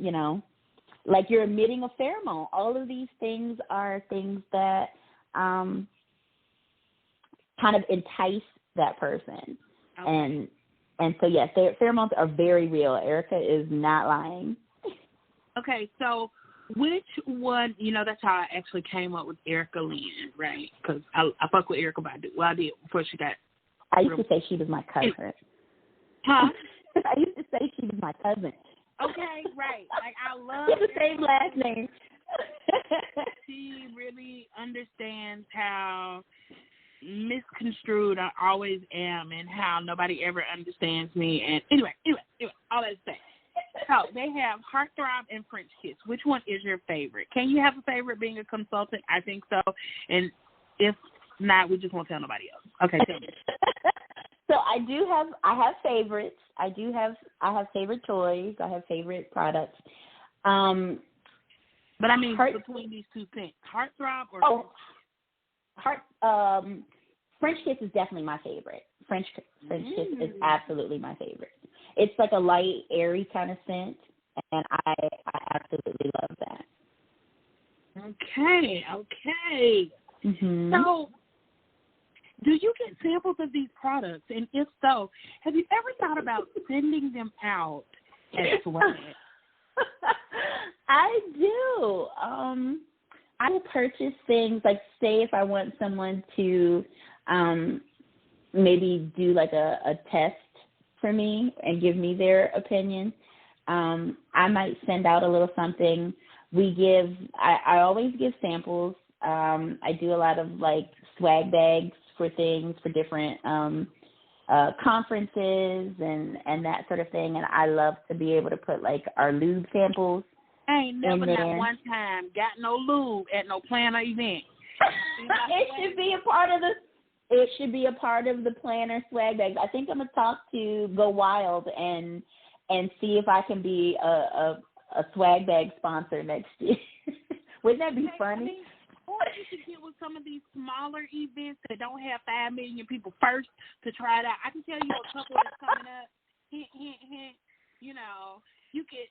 like you're emitting a pheromone. All of these things are things that kind of entice that person. Okay. And so, yes, pheromones are very real. Erica is not lying. Okay, so which one, that's how I actually came up with Erica Lynn, right? Because I fuck with Erica Badu. Well, I did before she got. I used to say she was my cousin. Huh? I used to say she was my cousin. Okay, right. Like, I love the same last name. she really understands how misconstrued I always am and how nobody ever understands me. And anyway, all that to say. So they have Heartthrob and French Kiss. Which one is your favorite? Can you have a favorite being a consultant? I think so. And if not, we just won't tell nobody else. Okay, tell me. So I have favorites. I have favorite toys. I have favorite products. But I mean between these two things, Heartthrob or French Kiss is definitely my favorite. French Kiss is absolutely my favorite. It's like a light, airy kind of scent, and I absolutely love that. Okay. Mm-hmm. So, do you get samples of these products? And if so, have you ever thought about sending them out as well? I do. I will purchase things, like say if I want someone to maybe do like a test for me and give me their opinion, I might send out a little something. I always give samples. I do a lot of like swag bags for things, for different conferences and that sort of thing. And I love to be able to put like our lube samples. I ain't never not one time got no lube at no planner event. It should be a part of the planner swag bags. I think I'm gonna talk to Go Wild and see if I can be a swag bag sponsor next year. Wouldn't that be funny? Or you should get with some of these smaller events that don't have 5 million people first to try it out. I can tell you a couple that's coming up. Hint, hint, hint. You know, you could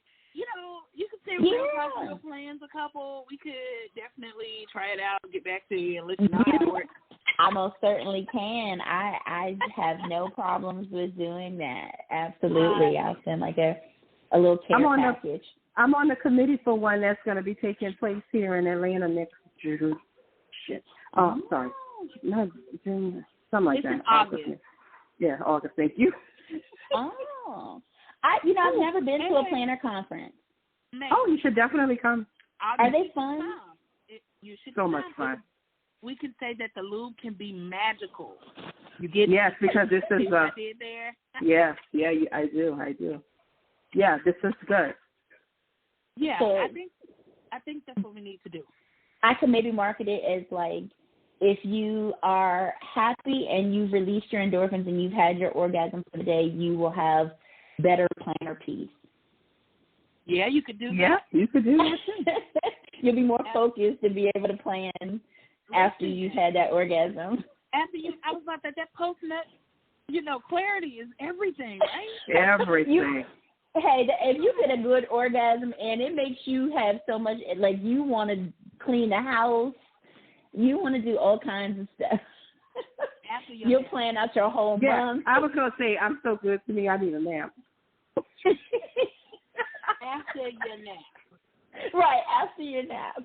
say real possible plans a couple. We could definitely try it out, get back to you, and let you know how it works. I most certainly can. I have no problems with doing that. Absolutely. I'll send like a little care package. I'm on the committee for one that's going to be taking place here in Atlanta next June. Sorry. Not June, something like that. August. Yeah, August. Thank you. Oh. I've never been to a planner conference. Oh, you should definitely come. Are they fun? You should. So much fun. We can say that the lube can be magical. You get because this is I did there. I do. Yeah, this is good. Yeah, so, I think that's what we need to do. I can maybe market it as like, if you are happy and you've released your endorphins and you've had your orgasm for the day, you will have better planner peace. Yeah, you could do that. Yeah, you could do that too. You'll be more focused to be able to plan after you've had that orgasm. I was about that post-nut, clarity is everything, right? Everything. If you get a good orgasm and it makes you have so much, like you want to clean the house, you want to do all kinds of stuff. You'll plan out your whole month. I was going to say, I'm so good to me, I need a nap. After your nap. Right, after your nap.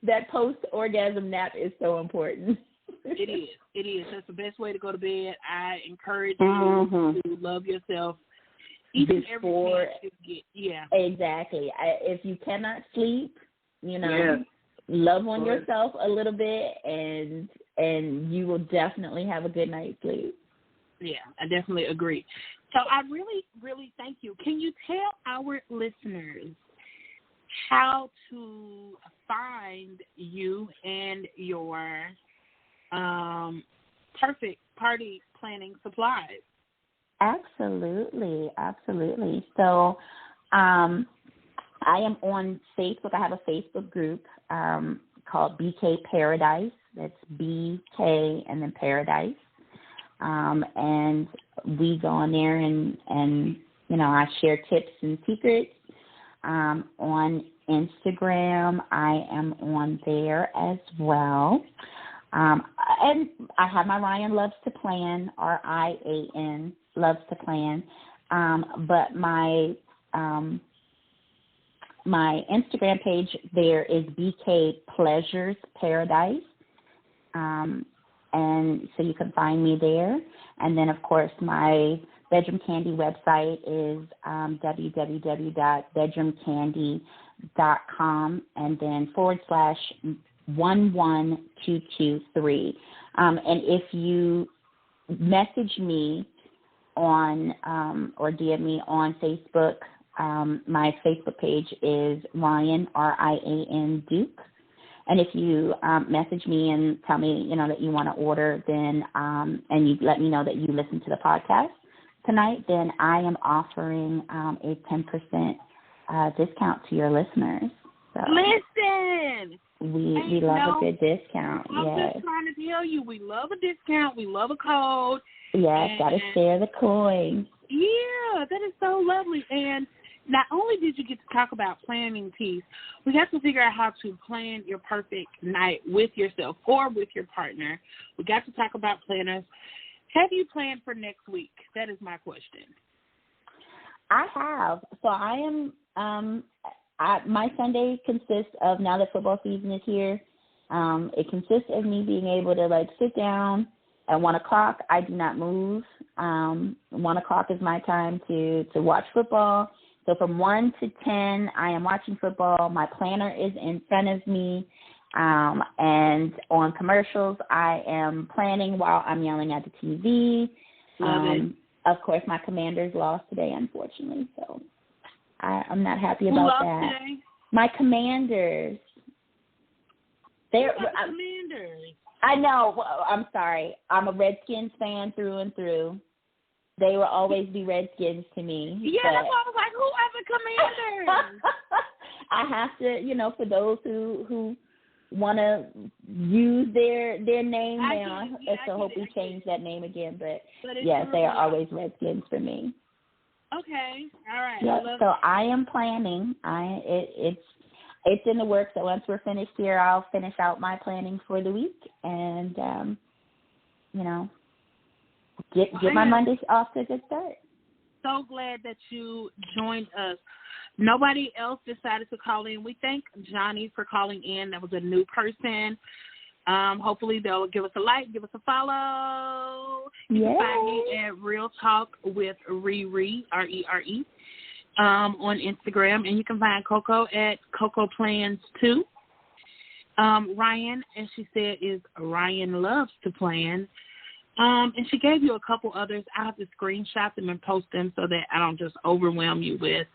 That post-orgasm nap is so important. It is. That's the best way to go to bed. I encourage you to love yourself each and every chance you get. Yeah. Exactly. If you cannot sleep, love on yourself a little bit, and you will definitely have a good night's sleep. Yeah, I definitely agree. So I really, really thank you. Can you tell our listeners how to find you and your perfect party planning supplies? Absolutely. So I am on Facebook. I have a Facebook group called BK Paradise. That's BK and then Paradise. And we go on there and I share tips and secrets. On Instagram, I am on there as well. And I have my Ryan Loves to Plan, RIAN, Loves to Plan. But my Instagram page there is BK Pleasures Paradise. And so you can find me there. And then, of course, my Bedroom Kandi website is www.bedroomkandi.com and then /11223. And if you message me on or DM me on Facebook, my Facebook page is Ryan, Rian Duke. And if you message me and tell me, that you want to order, then and you let me know that you listen to the podcast tonight, then I am offering a 10% discount to your listeners. So listen, we love a good discount. I'm just trying to tell you, we love a discount. We love a code. Yes, got to share the coin. Yeah, that is so lovely. And not only did you get to talk about planning piece, we got to figure out how to plan your perfect night with yourself or with your partner. We got to talk about planners. Have you planned for next week? That is my question. I have. So I am, my Sunday consists of, now that football season is here, it consists of me being able to, sit down at 1 o'clock. I do not move. 1 o'clock is my time to watch football. So from 1 to 10, I am watching football. My planner is in front of me. And on commercials, I am planning while I'm yelling at the TV. Love it. Of course, my Commanders lost today, unfortunately. So I'm not happy about Who lost that. Today? My Commanders. They're Commanders. I know. Well, I'm sorry. I'm a Redskins fan through and through. They will always be Redskins to me. Yeah, that's why I was like, who are the Commanders? I have to, for those who want to use their name now, I hope we change that name again. But yes, they are always Redskins for me. Okay, all right. Yeah, so I am planning. It's in the works. So once we're finished here, I'll finish out my planning for the week, and get my Mondays off to a good start. So glad that you joined us. Nobody else decided to call in. We thank Johnny for calling in. That was a new person. Hopefully they'll give us a like, give us a follow. You can find me at Real Talk with Riri, R-E-R-E, on Instagram. And you can find Coco at Coco Plans 2. Ryan, as she said, is Ryan Loves to Plan. And she gave you a couple others. I have to screenshot them and post them so that I don't just overwhelm you with,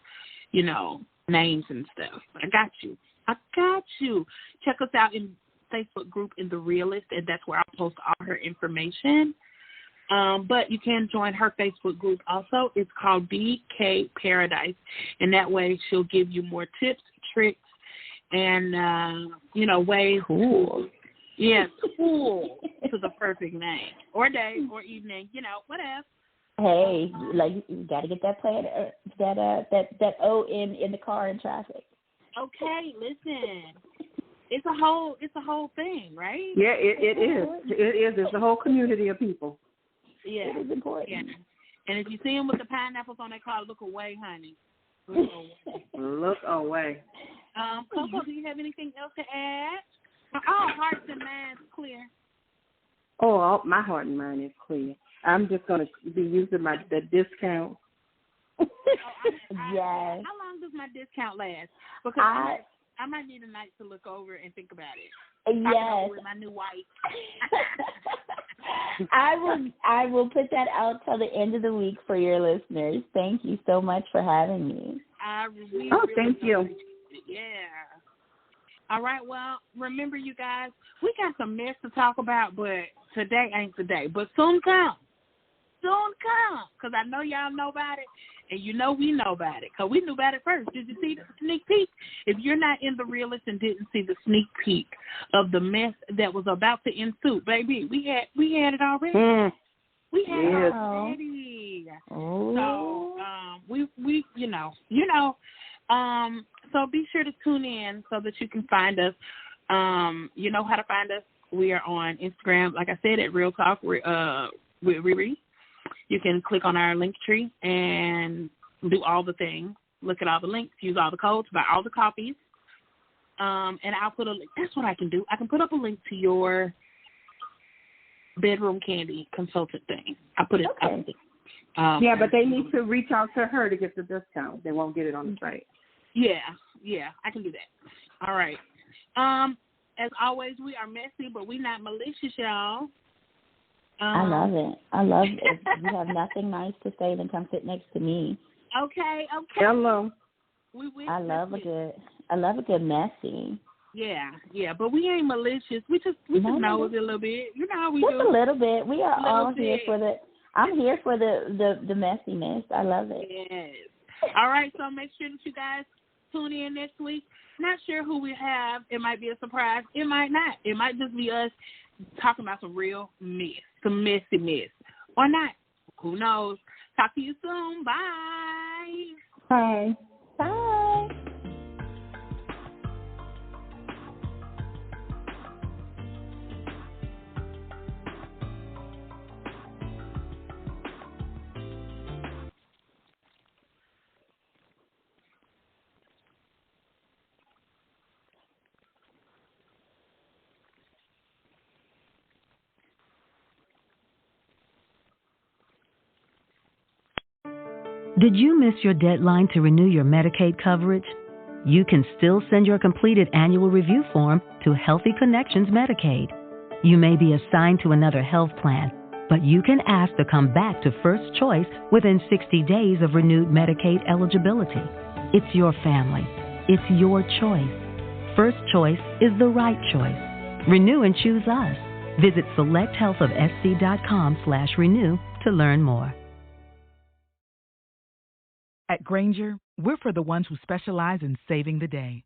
names and stuff. I got you. Check us out in Facebook group in The Realist, and that's where I'll post all her information. But you can join her Facebook group also. It's called BK Paradise, and that way she'll give you more tips, tricks, and, ways cool. Cool to the perfect name or day or evening, whatever. Hey, you got to get that plan, that O in the car in traffic. Okay, listen, it's a whole thing, right? Yeah, it is. It is. It's a whole community of people. Yeah, it is important. Yeah. And if you see them with the pineapples on their car, look away, honey. Look away. Look away. Coco, do you have anything else to add? Oh, hearts and minds clear. Oh, my heart and mind is clear. I'm just going to be using the discount. Yes. How long does my discount last? Because I might need a night to look over and think about it. Yes. With my new wife. I will put that out till the end of the week for your listeners. Thank you so much for having me. Thank you. Yeah. All right, well, remember, you guys, we got some mess to talk about, but today ain't the day. But soon come, because I know y'all know about it, and we know about it, because we knew about it first. Did you see the sneak peek? If you're not in The Realist and didn't see the sneak peek of the mess that was about to ensue, baby, we had it already. We had it already. Oh. So, so be sure to tune in so that you can find us. You know how to find us. We are on Instagram, like I said, at Real Talk with Riri. You can click on our link tree and do all the things. Look at all the links, use all the codes, buy all the copies. And I'll put a link. That's what I can do. I can put up a link to your Bedroom Kandi Consultant thing. I put it up. Yeah, but they need to reach out to her to get the discount. They won't get it on the site. Yeah, I can do that. All right. As always, we are messy, but we not malicious, y'all. I love it. If you have nothing nice to say, then come sit next to me. Okay. Hello. I love a good messy. Yeah, but we ain't malicious. We just know it a little bit. You know how we just do. A little bit. We are all here bit. for the. I'm here for the messiness. I love it. Yes. All right. So make sure that you guys tune in next week. Not sure who we have. It might be a surprise. It might not. It might just be us talking about some real mess, some messy mess, or not. Who knows? Talk to you soon. Bye. Bye. Bye. Did you miss your deadline to renew your Medicaid coverage? You can still send your completed annual review form to Healthy Connections Medicaid. You may be assigned to another health plan, but you can ask to come back to First Choice within 60 days of renewed Medicaid eligibility. It's your family. It's your choice. First Choice is the right choice. Renew and choose us. Visit selecthealthofsc.com/renew to learn more. At Grainger, we're for the ones who specialize in saving the day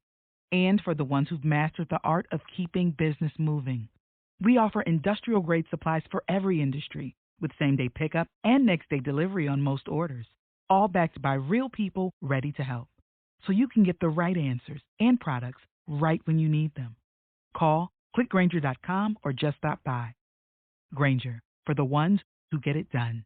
and for the ones who've mastered the art of keeping business moving. We offer industrial-grade supplies for every industry with same-day pickup and next-day delivery on most orders, all backed by real people ready to help. So you can get the right answers and products right when you need them. Call, click Grainger.com, or just stop by. Grainger, for the ones who get it done.